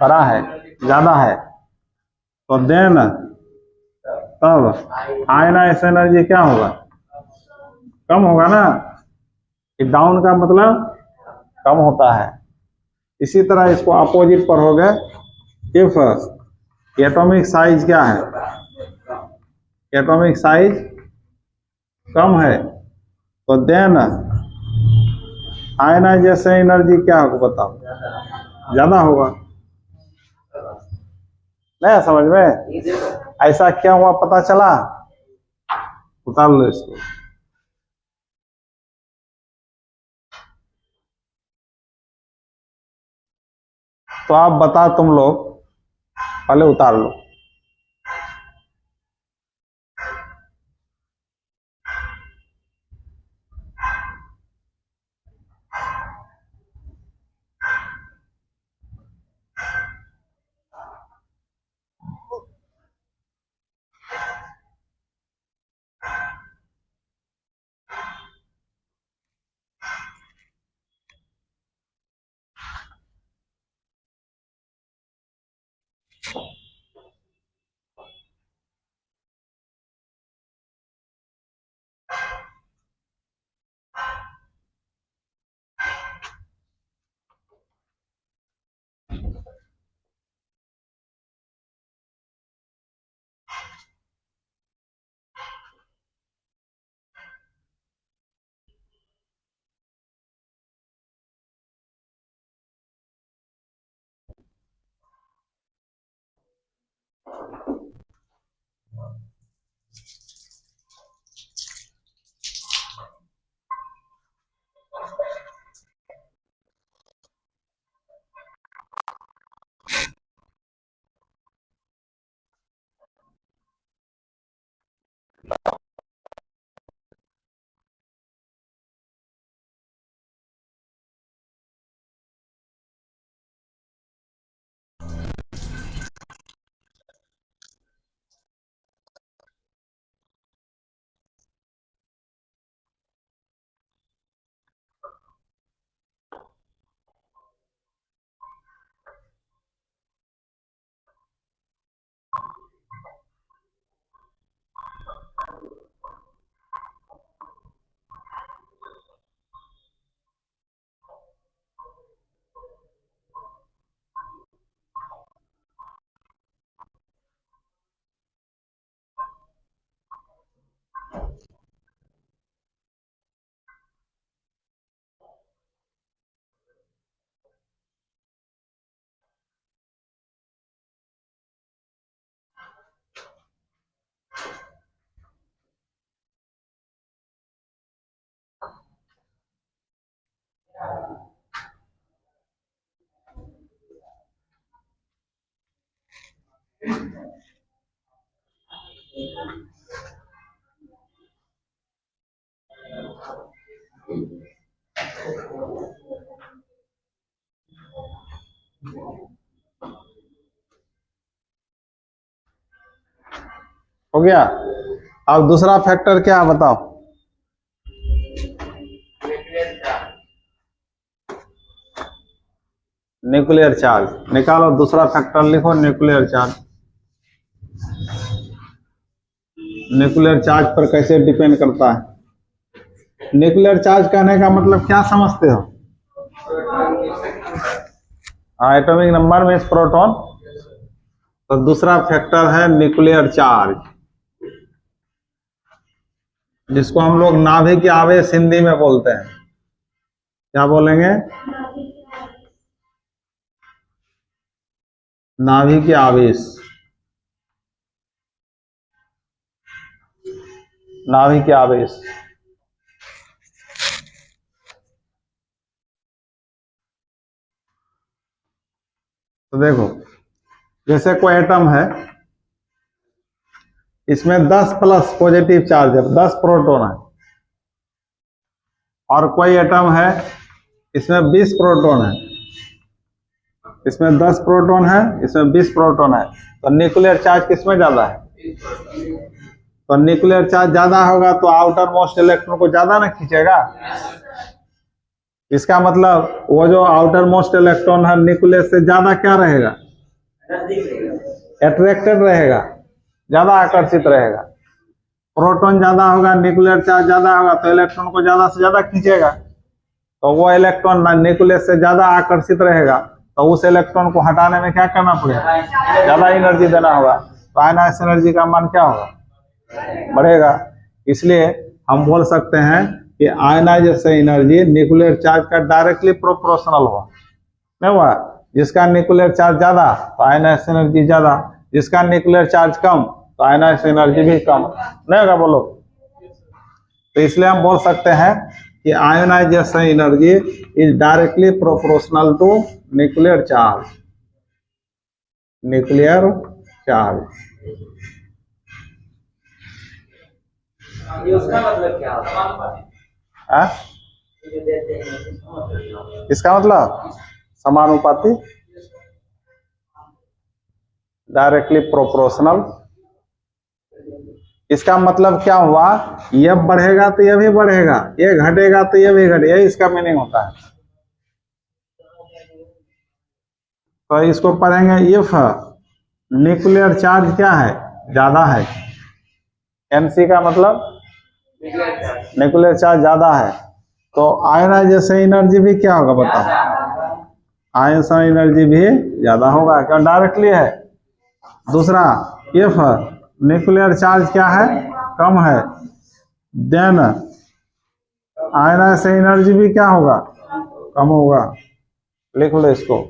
बड़ा है, ज्यादा है। तो देन तब आयनाइजेशन एनर्जी क्या होगा, कम होगा ना। डाउन का मतलब कम होता है। इसी तरह इसको अपोजिट पर हो गए, इफ एटॉमिक साइज क्या है, एटॉमिक साइज कम है, तो देन आयनाइजेशन एनर्जी क्या होगा, बताओ, ज्यादा होगा। नहीं समझ में? ऐसा क्या हुआ पता चला? उतार लो इसको। तो आप बताओ, तुम लोग पहले उतार लो। हो गया? अब दूसरा फैक्टर क्या बताओ? न्यूक्लियर चार्ज निकालो। दूसरा फैक्टर लिखो, न्यूक्लियर चार्ज। न्यूक्लियर चार्ज पर कैसे डिपेंड करता है? न्यूक्लियर चार्ज कहने का मतलब क्या समझते हो? Atomic number means proton. तो दूसरा फैक्टर है न्यूक्लियर चार्ज, जिसको हम लोग नाभिक आवेश हिंदी में बोलते हैं। क्या बोलेंगे? नाभिक आवेश। नाभिक आवेश। तो देखो, जैसे कोई एटम है, इसमें 10 प्लस पॉजिटिव चार्ज है, 10 प्रोटॉन है। और कोई एटम है, इसमें 20 प्रोटॉन है। इसमें 10 प्रोटॉन है, इसमें 20 प्रोटॉन है। तो न्यूक्लियर चार्ज किसमें ज्यादा है? तो न्यूक्लियर चार्ज ज्यादा होगा तो आउटर मोस्ट इलेक्ट्रॉन को ज्यादा ना खींचेगा। इसका मतलब वो जो आउटर मोस्ट इलेक्ट्रॉन है न्यूक्लियस से ज्यादा क्या रहेगा? अट्रैक्टेड रहेगा, ज्यादा आकर्षित रहेगा। प्रोटॉन ज्यादा होगा, न्यूक्लियर चार्ज ज्यादा होगा, तो इलेक्ट्रॉन को ज्यादा से ज्यादा खींचेगा। तो वो इलेक्ट्रॉन न्यूक्लियस से ज्यादा आकर्षित रहेगा, तो उस इलेक्ट्रॉन को हटाने में क्या करना पड़ेगा? ज्यादा एनर्जी देना होगा। तो आयनाइज एनर्जी का मान क्या होगा? बढ़ेगा। इसलिए हम बोल सकते हैं कि आयनाइजेशन एनर्जी न्यूक्लियर चार्ज का डायरेक्टली प्रोपोर्शनल हुआ। नहीं हुआ? जिसका न्यूक्लियर चार्ज ज्यादा तो आयनाइज एनर्जी ज्यादा, जिसका न्यूक्लियर चार्ज कम तो आयनाइज एनर्जी भी कम। नहीं होगा बोलो? तो इसलिए हम बोल सकते हैं कि ionization energy is directly proportional to nuclear charge. Nuclear charge उसका मतलब क्या होता है? इसका मतलब समानुपाती, डायरेक्टली प्रोपोर्शनल। इसका मतलब क्या हुआ, यह बढ़ेगा तो यह भी बढ़ेगा, ये घटेगा तो यह भी घटेगा, इसका मीनिंग होता है। तो इसको पढ़ेंगे, इफ न्यूक्लियर चार्ज क्या है, ज्यादा है, एनसी का मतलब न्यूक्लियर चार्ज ज्यादा है, तो आयनाइजेशन एनर्जी भी क्या होगा बताओ, आयनाइजेशन एनर्जी भी ज्यादा होगा, क्यों, डायरेक्टली है। दूसरा, इफ न्यूक्लियर चार्ज क्या है, कम है, देन आयनाइजेशन एनर्जी भी क्या होगा, कम होगा। लिख लो इसको।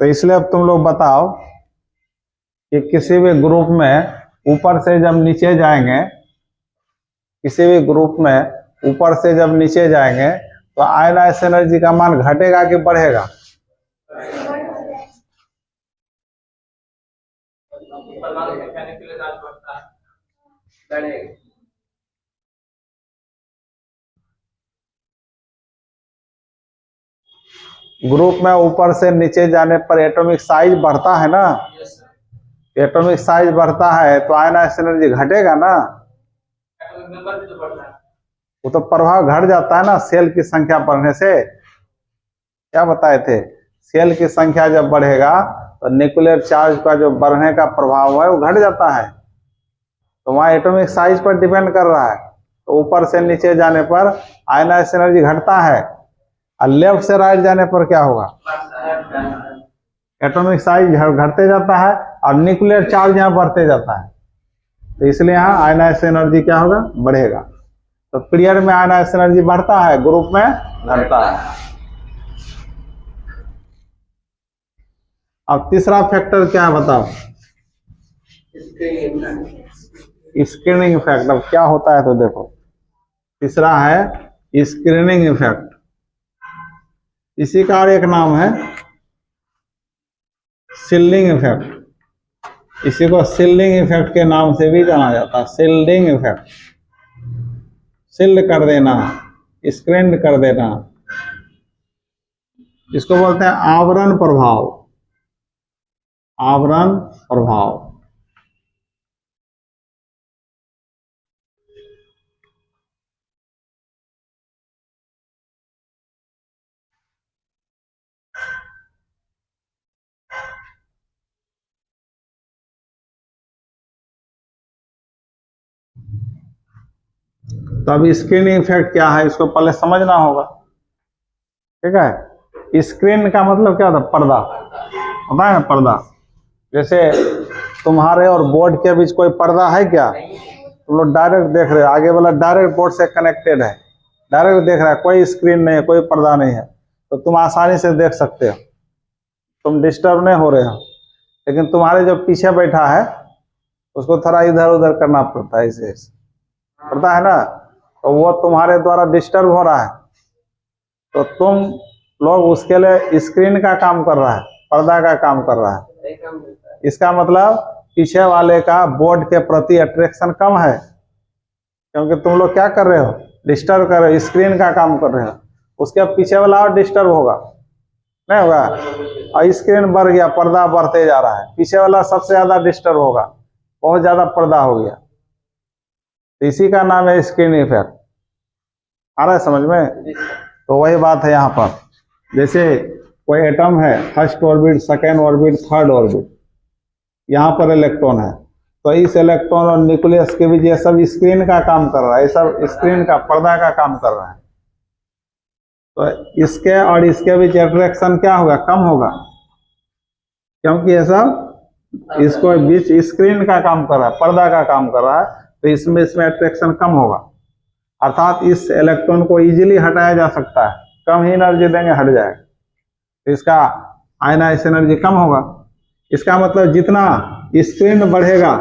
तो इसलिए अब तुम लोग बताओ कि किसी भी ग्रुप में ऊपर से जब नीचे जाएंगे, किसी भी ग्रुप में ऊपर से जब नीचे जाएंगे तो आयनाइजेशन एनर्जी का मान घटेगा कि बढ़ेगा? ग्रुप में ऊपर से नीचे जाने पर एटॉमिक साइज बढ़ता है ना, एटॉमिक साइज बढ़ता है तो आयनाइजेशन एनर्जी घटेगा ना, वो तो प्रभाव घट जाता है ना सेल की संख्या बढ़ने से। क्या बताए थे, सेल की संख्या जब बढ़ेगा तो न्यूक्लियर चार्ज का जो बढ़ने का प्रभाव है वो घट जाता है, तो वहाँ एटॉमिक साइज पर डिपेंड कर रहा है। तो ऊपर से नीचे जाने पर आयनाइजेशन एनर्जी घटता है, और लेफ्ट से राइट जाने पर क्या होगा, एटॉमिक साइज घटते जाता है और न्यूक्लियर चार्ज यहाँ बढ़ते जाता है। तो इसलिए यहाँ आयनाइजेशन एनर्जी क्या होगा, बढ़ेगा। तो पीरियड में आयनाइजेशन एनर्जी बढ़ता है, ग्रुप में घटता है। अब तीसरा फैक्टर क्या है बताओ, स्क्रीनिंग इफेक्ट। अब क्या होता है तो देखो, तीसरा है स्क्रीनिंग इफेक्ट। इसी का और एक नाम है सील्डिंग इफेक्ट। इसी को सील्डिंग इफेक्ट के नाम से भी जाना जाता है, सील्डिंग इफेक्ट। सील्ड कर देना, स्क्रीन कर देना, इसको बोलते हैं आवरण प्रभाव। आवरण प्रभाव। तो अब स्क्रीनिंग इफेक्ट क्या है, इसको पहले समझना होगा। ठीक है, स्क्रीन का मतलब क्या होता है, पर्दा होता है ना, पर्दा। जैसे तुम्हारे और बोर्ड के बीच कोई पर्दा है क्या, तुम लोग डायरेक्ट देख रहे हो, आगे वाला डायरेक्ट बोर्ड से कनेक्टेड है, डायरेक्ट देख रहा है, कोई स्क्रीन नहीं है, कोई पर्दा नहीं है, तो तुम आसानी से देख सकते हो, तुम डिस्टर्ब नहीं हो रहे हो। लेकिन तुम्हारे जो पीछे बैठा है उसको थोड़ा इधर उधर करना पड़ता है, इसे पड़ता है ना, तो वो तुम्हारे द्वारा डिस्टर्ब हो रहा है, तो तुम लोग उसके लिए स्क्रीन का काम कर रहा है, पर्दा का काम कर रहा है। इसका मतलब पीछे वाले का बोर्ड के प्रति अट्रैक्शन कम है, क्योंकि तुम लोग क्या कर रहे हो, डिस्टर्ब कर रहे हो, स्क्रीन का काम कर रहे हो। उसके पीछे वाला और डिस्टर्ब होगा, नहीं होगा, और स्क्रीन बढ़ गया, पर्दा बढ़ते जा रहा है, पीछे वाला सबसे ज्यादा डिस्टर्ब होगा, बहुत ज्यादा पर्दा हो गया। तो इसी का नाम है स्क्रीन इफेक्ट। आ रहा है समझ में? तो वही बात है यहाँ पर, जैसे कोई एटम है, first orbit, second orbit, third orbit, यहाँ पर इलेक्ट्रॉन है, तो इस इलेक्ट्रॉन और न्यूक्लियस के बीच ये सब स्क्रीन का काम कर रहा है, ये सब स्क्रीन का, पर्दा का काम कर रहा है। तो इसके और इसके बीच अट्रैक्शन क्या होगा, कम होगा, क्योंकि ये सब इसको बीच स्क्रीन का काम कर रहा है, पर्दा का काम कर रहा है, तो इसमें अट्रैक्शन कम होगा, अर्थात इस इलेक्ट्रॉन को इजीली हटाया जा सकता है, कम ही एनर्जी देंगे हट जाएगा, तो इसका आयनाइज एनर्जी कम होगा। इसका मतलब जितना स्पिन बढ़ेगा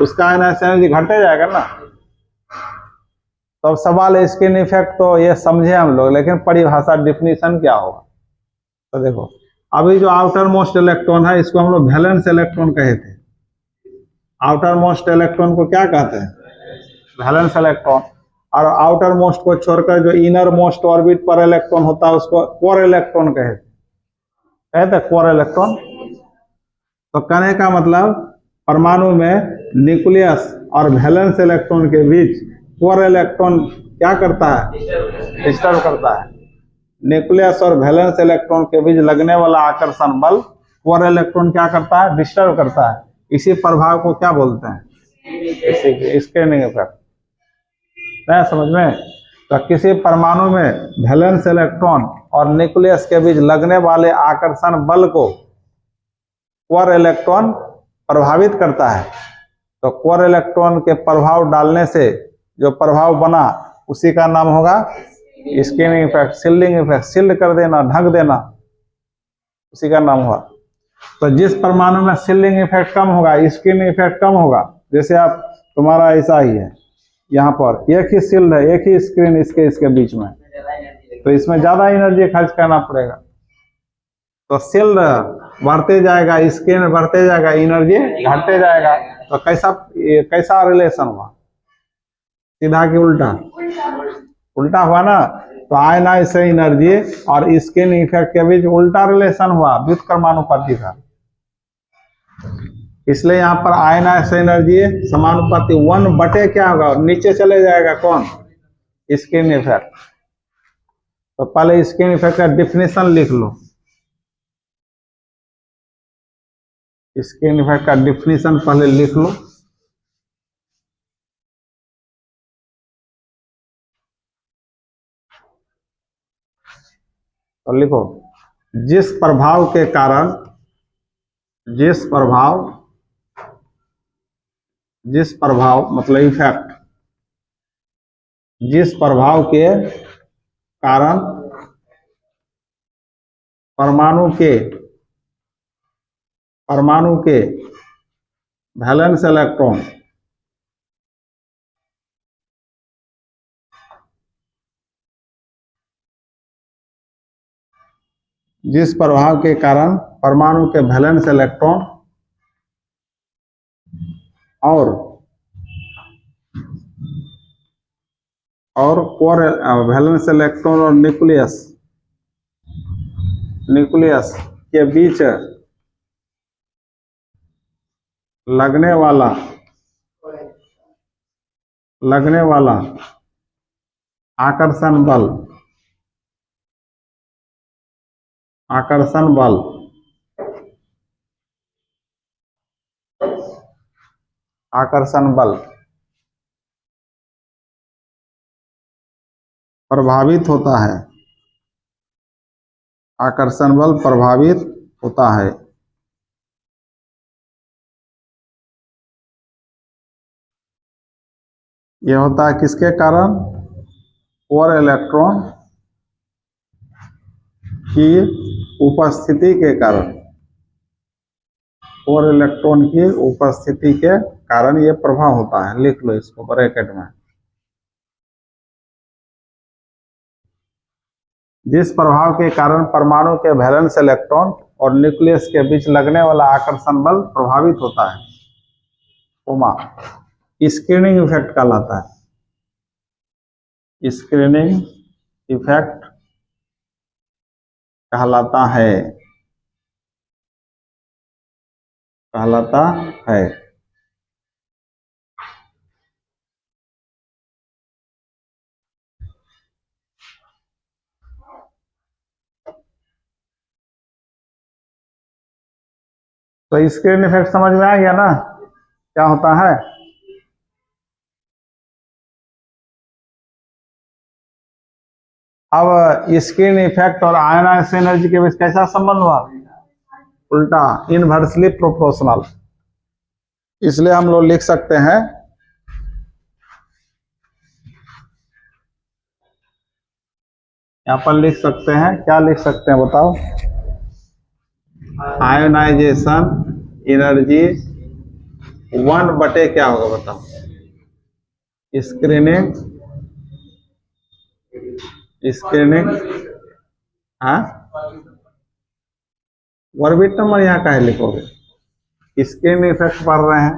उसका आयनाइज एनर्जी घटते जाएगा ना। तो अब सवाल स्किन इफेक्ट तो ये समझे हम लोग, लेकिन परिभाषा डिफिनीशन क्या होगा। तो देखो अभी जो आउटर मोस्ट इलेक्ट्रॉन है इसको हम लोग वैलेंस इलेक्ट्रॉन कहे थे। आउटर मोस्ट इलेक्ट्रॉन को क्या कहते हैं? Valence electron. और आउटर मोस्ट को छोड़कर जो इनर मोस्ट ऑर्बिट पर इलेक्ट्रॉन होता है उसको कोर इलेक्ट्रॉन कहते कोर इलेक्ट्रॉन। तो कहने का मतलब परमाणु में न्यूक्लियस और वैलेंस इलेक्ट्रॉन के बीच कोर इलेक्ट्रॉन क्या करता है? डिस्टर्ब करता है। न्यूक्लियस और वैलेंस इलेक्ट्रॉन के बीच लगने वाला आकर्षण बल कोर इलेक्ट्रॉन क्या करता है? डिस्टर्ब करता है। इसी प्रभाव को क्या बोलते हैं? Screening effect. नहीं समझ में? तो किसी परमाणु में वैलेंस इलेक्ट्रॉन और न्यूक्लियस के बीच लगने वाले आकर्षण बल को कोर इलेक्ट्रॉन प्रभावित करता है। तो कोर इलेक्ट्रॉन के प्रभाव डालने से जो प्रभाव बना उसी का नाम होगा screening effect, shielding effect. Shield कर देना, ढक देना, उसी का नाम हुआ। तो जिस परमाणु में शिल्डिंग इफेक्ट कम होगा, स्क्रीनिंग इफेक्ट कम होगा, जैसे आप तुम्हारा ऐसा ही है, यहाँ पर एक ही शिल्ड है, एक ही स्क्रीन इसके बीच में, तो इसमें ज्यादा एनर्जी खर्च करना पड़ेगा। तो शिल्ड बढ़ते जाएगा, स्क्रीन बढ़ते जाएगा, एनर्जी घटते जाएगा। तो कैसा रिलेशन हुआ? सीधा कि उल्टा? उल्टा हुआ ना। तो आयनाइज एनर्जी और स्क्रीन इफेक्ट के बीच उल्टा रिलेशन हुआ, व्युत्क्रमानुपाती का। इसलिए यहाँ पर आयनाइज एनर्जी समानुपाती 1 क्या होगा? नीचे चले जाएगा। कौन? Screen effect. तो पहले स्क्रीन इफेक्ट का डिफिनेशन लिख लो। स्क्रीन इफेक्ट का डिफिनेशन पहले लिख लो। तो लिखो, जिस प्रभाव के कारण, जिस प्रभाव मतलब इफेक्ट, जिस प्रभाव के कारण परमाणु के वैलेंस इलेक्ट्रॉन जिस प्रभाव के कारण परमाणु के वैलेंस इलेक्ट्रॉन और कोर वैलेंस इलेक्ट्रॉन और न्यूक्लियस के बीच लगने वाला आकर्षण बल प्रभावित होता है। आकर्षण बल प्रभावित होता है। यह होता है किसके कारण? कोर इलेक्ट्रॉन की उपस्थिति के कारण। कोर इलेक्ट्रॉन की उपस्थिति के कारण यह प्रभाव होता है। लिख लो इसको ब्रैकेट में। जिस प्रभाव के कारण परमाणु के वैलेंस इलेक्ट्रॉन और न्यूक्लियस के बीच लगने वाला आकर्षण बल प्रभावित होता है, स्क्रीनिंग इफेक्ट कहलाता है। स्क्रीनिंग इफेक्ट कहलाता है। तो स्क्रीन इफेक्ट समझ में आ गया ना क्या होता है? अब स्क्रीन इफेक्ट और आयनाइज एनर्जी के बीच कैसा संबंध हुआ? उल्टा, इनवर्सली प्रोपोर्शनल। इसलिए हम लोग लिख सकते हैं यहाँ पर लिख सकते हैं, क्या लिख सकते हैं बताओ? आयोनाइजेशन एनर्जी 1 बटे क्या होगा बताओ? स्क्रीनिंग हाँ, ऑर्बिट नंबर यहाँ काहे लिखोगे? स्क्रीन इफेक्ट पढ़ रहे हैं।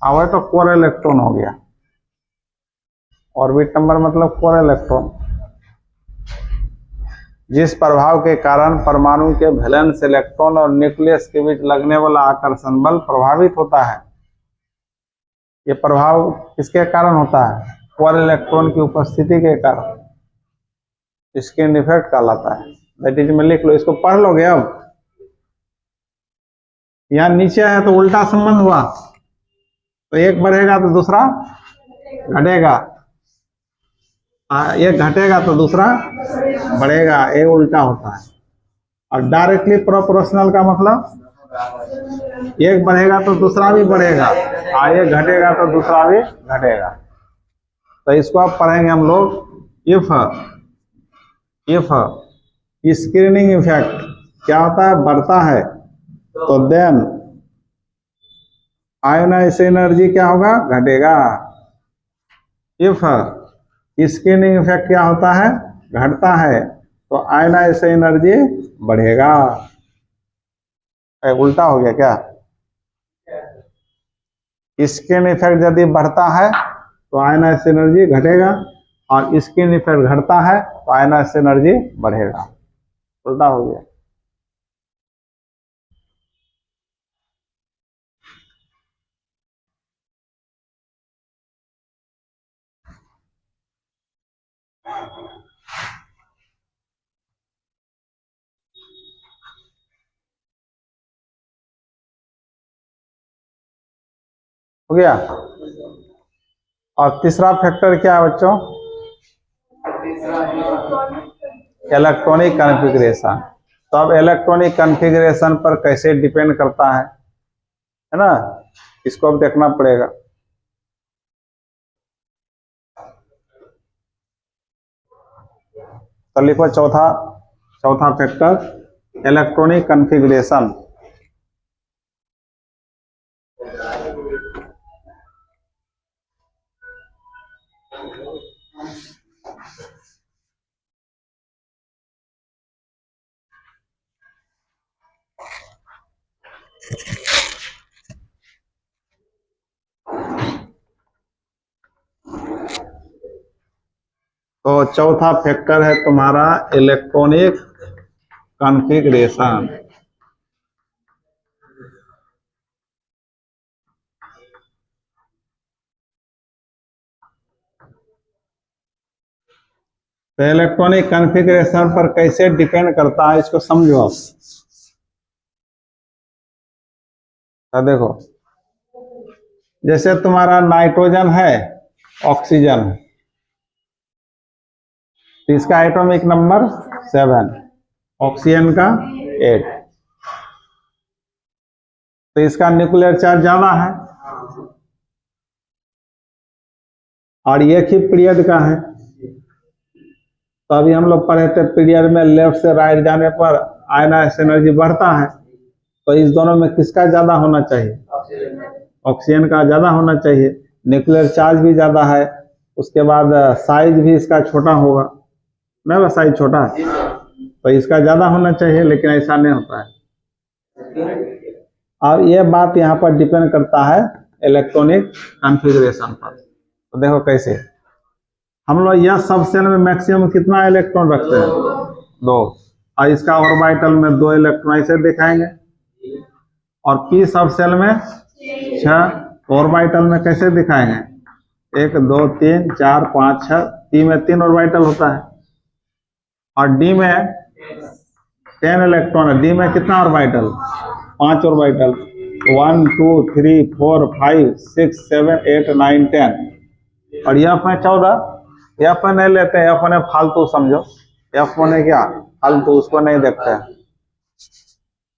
अब तो कोर इलेक्ट्रॉन हो गया। ऑर्बिट नंबर मतलब कोर इलेक्ट्रॉन। जिस प्रभाव के कारण परमाणु के वैलेंस इलेक्ट्रॉन और न्यूक्लियस के बीच लगने वाला आकर्षण बल प्रभावित होता है। ये प्रभाव किसके कारण होता है? कोर इलेक्ट्रॉन की उपस्थिति के कारण। स्क्रीन इफेक्ट कहलाता है। दैट इज में लिख लो, इसको पढ़ लोगे। अब यहाँ नीचे है तो उल्टा संबंध हुआ, तो एक बढ़ेगा तो दूसरा घटेगा, एक घटेगा तो दूसरा बढ़ेगा, ये उल्टा होता है। और डायरेक्टली प्रोपोर्शनल का मतलब एक बढ़ेगा तो दूसरा भी बढ़ेगा, और एक घटेगा तो दूसरा भी घटेगा। तो इसको अब पढ़ेंगे हम लोग। इफ स्क्रीनिंग इफेक्ट क्या होता है? बढ़ता है तो देन आयोनाइजेशन एनर्जी क्या होगा? घटेगा। इफ स्क्रीनिंग इफेक्ट क्या होता है? घटता है तो आयोनाइजेशन एनर्जी बढ़ेगा। उल्टा हो गया क्या? स्क्रीन इफेक्ट यदि बढ़ता है तो आयोनाइजेशन एनर्जी घटेगा, और स्क्रीन इफेक्ट घटता है तो आयोनाइजेशन एनर्जी बढ़ेगा। उल्टा हो गया। हो गया। और तीसरा फैक्टर क्या है बच्चों? Electronic configuration. तो अब इलेक्ट्रॉनिक कॉन्फ़िगरेशन पर कैसे डिपेंड करता है ना, इसको अब देखना पड़ेगा। तो लिखो चौथा फैक्टर इलेक्ट्रॉनिक कॉन्फ़िगरेशन। तो चौथा फैक्टर है तुम्हारा इलेक्ट्रॉनिक कॉन्फ़िगरेशन। तो इलेक्ट्रॉनिक कॉन्फ़िगरेशन पर कैसे डिपेंड करता है इसको समझो आप। तो देखो, जैसे तुम्हारा नाइट्रोजन है, ऑक्सीजन है, तो इसका एटॉमिक नंबर 7, ऑक्सीजन का 8, तो इसका न्यूक्लियर चार्ज ज्यादा है और एक ही पीरियड का है। तो अभी हम लोग पढ़े थे पीरियड में लेफ्ट से राइट जाने पर आयनाइजेशन एनर्जी बढ़ता है, तो इस दोनों में किसका ज्यादा होना चाहिए? ऑक्सीजन का ज्यादा होना चाहिए। न्यूक्लियर चार्ज भी ज्यादा है, उसके बाद साइज भी इसका छोटा होगा ना, वह साइज छोटा है तो इसका ज्यादा होना चाहिए, लेकिन ऐसा नहीं होता है। अब यह बात यहाँ पर डिपेंड करता है इलेक्ट्रॉनिक कॉन्फ़िगरेशन पर। तो देखो कैसे हम लोग यह सब सेल में मैक्सिमम कितना इलेक्ट्रॉन रखते हैं? 2, और इसका ऑर्बिटल में 2 इलेक्ट्रॉन ऐसे दिखाएंगे, और पी सब सेल में 6, ऑर्बिटल में कैसे दिखाएंगे? 1 2 3 4 5 6, पी में 3 ऑर्बिटल होता है, और डी में 10 इलेक्ट्रॉन है। डी में कितना ऑर्बिटल? 5 ऑर्बिटल। 1 2 3 4 5 6 7 8 9 10, और एफ में 14। एफ में नहीं लेते हैं, एफ ने फालतू समझो, एफ ने क्या फालतू, उसको नहीं देखते हैं।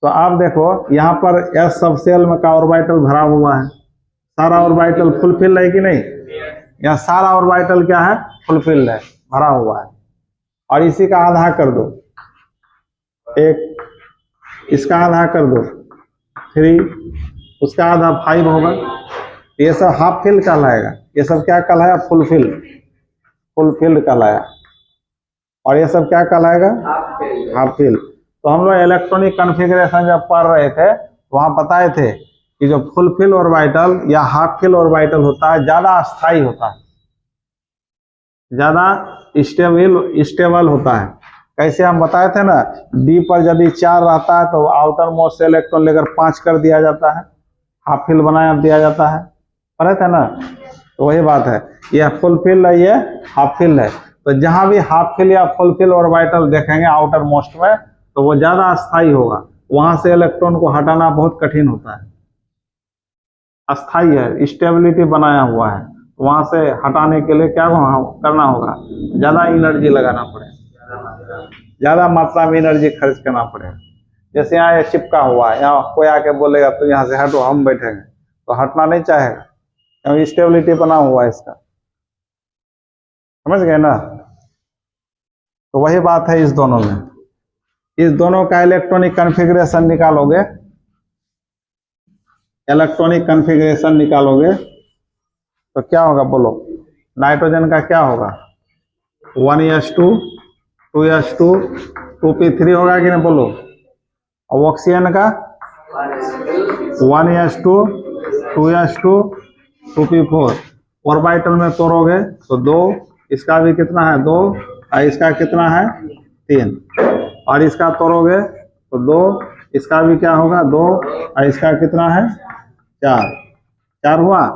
तो आप देखो यहाँ पर एस सब सेल में का ऑर्बिटल भरा हुआ है, सारा ऑर्बिटल फुलफिल है कि नहीं? यहाँ सारा ऑर्बिटल क्या है? फुलफिल है, भरा हुआ है। और इसी का आधा कर दो, एक इसका आधा कर दो 3, उसका आधा 5 होगा। ये सब हाफ फिल कहलाएगा, ये सब क्या कहलाया? फुलफिल्ड कहलाया। और ये सब क्या कहलाएगा? Half fill. तो हम लोग इलेक्ट्रॉनिक कॉन्फ़िगरेशन जब पढ़ रहे थे वहां बताए थे कि जो फुलफिल ऑर्बिटल या हाफ फिल ऑर्बिटल होता है ज्यादा अस्थाई होता है, ज्यादा स्टेबल होता है। कैसे हम बताए थे ना, डी पर यदि 4 रहता है तो आउटर मोस्ट से इलेक्ट्रॉन लेकर 5 कर दिया जाता है, हाफ फिल बनाया दिया जाता है, पढ़े थे ना? तो वही बात है, यह फुलफिल है, ये हाफ फिल है। तो जहां भी हाफ फिल या फुलफिल ऑर्बिटल देखेंगे आउटर मोस्ट में तो वो ज्यादा अस्थाई होगा, वहां से इलेक्ट्रॉन को हटाना बहुत कठिन होता है, अस्थाई है, स्टेबिलिटी बनाया हुआ है। वहां से हटाने के लिए क्या करना होगा? ज्यादा एनर्जी लगाना पड़ेगा, ज्यादा मात्रा में एनर्जी खर्च करना पड़ेगा। जैसे यहाँ ये चिपका हुआ है, यहाँ कोई आके बोलेगा तो यहाँ से हटो, हम बैठेंगे तो हटना नहीं चाहेगा, क्योंकि स्टेबिलिटी बना हुआ है इसका, समझ गए ना? तो वही बात है इस दोनों में, इस दोनों का इलेक्ट्रॉनिक कॉन्फ़िगरेशन निकालोगे, इलेक्ट्रॉनिक कॉन्फ़िगरेशन निकालोगे तो क्या होगा बोलो? नाइट्रोजन का क्या होगा? 1s2 2s2 2p3 होगा कि नहीं बोलो? और ऑक्सीजन का 1s2 2s2 2p4। ऑर्बिटल में तोड़ोगे तो 2, इसका भी कितना है? 2, और इसका कितना है? 3। और इसका तोड़ोगे तो 2, इसका भी क्या होगा? 2, और इसका कितना है? 4 हुआ।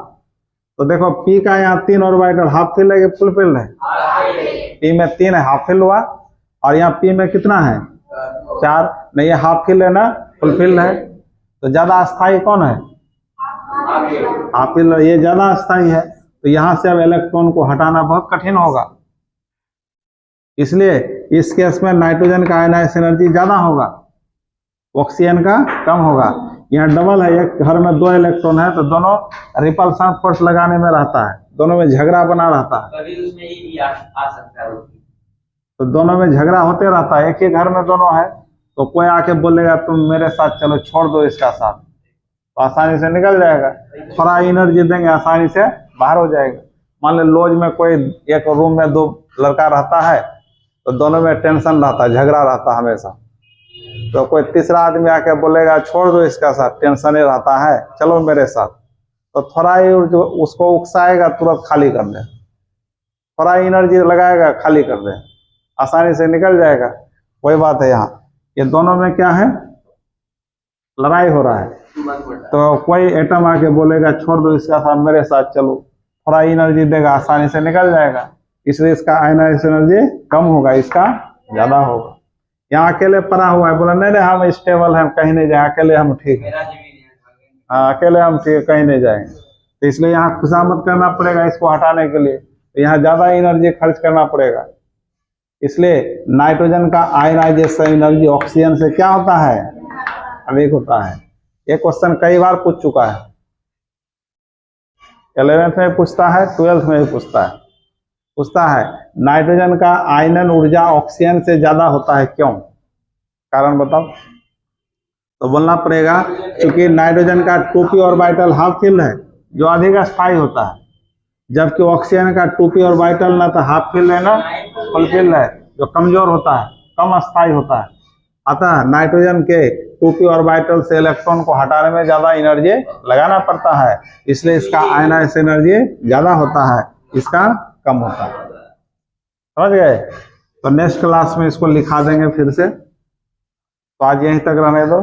तो देखो पी का यहाँ 3 ऑर्बिटल हाफ फिल है कि फुल फिल है? पी में 3 है, हाफ फिल हुआ। और यहाँ पी में कितना है? 4। नहीं, ये हाफ फिल है ना, फुल फिल है। तो ज्यादा अस्थाई कौन है? हाफ फिल, ये ज्यादा अस्थाई है। तो यहाँ से अब इलेक्ट्रॉन को हटाना बहुत कठिन होगा, इसलिए इस केस में नाइट्रोजन का आयनाइज एनर्जी ज्यादा होगा, ऑक्सीजन का कम होगा। यहाँ डबल है, एक घर में 2 इलेक्ट्रॉन है तो दोनों रिपल्सन फोर्स लगाने में रहता है, दोनों में झगड़ा बना रहता है, कभी उसमें ये भी आ सकता है। तो दोनों में झगड़ा होते रहता है। एक ही घर में दोनों है तो कोई आके बोलेगा तुम मेरे साथ चलो, छोड़ दो इसका साथ, तो आसानी से निकल जाएगा। थोड़ा एनर्जी देंगे आसानी से बाहर हो जाएगा। मान लो लॉज में कोई एक रूम में 2 लड़का रहता है तो दोनों में टेंशन रहता है, झगड़ा रहता है हमेशा। तो कोई तीसरा आदमी आके बोलेगा छोड़ दो इसका साथ, टेंशन ही रहता है, चलो मेरे साथ, तो थोड़ा ही उसको उकसाएगा, तुरंत खाली कर दे, थोड़ा एनर्जी लगाएगा, खाली कर दे, आसानी से निकल जाएगा। वही बात है यहाँ, ये दोनों में क्या है? लड़ाई हो रहा है। तो कोई एटम आके बोलेगा छोड़ दो इसका साथ, मेरे साथ चलो, थोड़ा एनर्जी देगा, आसानी से निकल जाएगा। इसलिए इसका आयनाइज एनर्जी कम होगा, इसका ज्यादा होगा। यहाँ अकेले पड़ा हुआ है, बोला नहीं हम स्टेबल हैं, कहीं नहीं जाए, अकेले हम ठीक है, अकेले हम ठीक, कहीं नहीं जाएंगे। तो इसलिए यहाँ खुशामद करना पड़ेगा इसको हटाने के लिए, तो यहाँ ज्यादा एनर्जी खर्च करना पड़ेगा। इसलिए नाइट्रोजन का आयनाइजेशन एनर्जी ऑक्सीजन से क्या होता है? अधिक होता है। ये क्वेश्चन कई बार पूछ चुका है, 11th में पूछता है, 12th में भी पूछता है नाइट्रोजन का आयनन ऊर्जा ऑक्सीजन से ज्यादा होता है, क्यों? कारण बताओ। तो बोलना पड़ेगा क्योंकि नाइट्रोजन का 2p ऑर्बिटल हाफ फिल है जो अधिक अस्थायी होता है, जबकि ऑक्सीजन का 2p ऑर्बिटल ना तो हाफ फिल है ना फुल फिल है, जो कमजोर होता है, कम अस्थायी होता है। अतः नाइट्रोजन के 2p ऑर्बिटल से इलेक्ट्रॉन को हटाने में ज्यादा एनर्जी लगाना पड़ता है, इसलिए इसका आयनाइज एनर्जी ज्यादा होता है, इसका कम होता है। समझ गए? तो नेक्स्ट क्लास में इसको लिखा देंगे फिर से। तो आज यहीं तक रहने दो।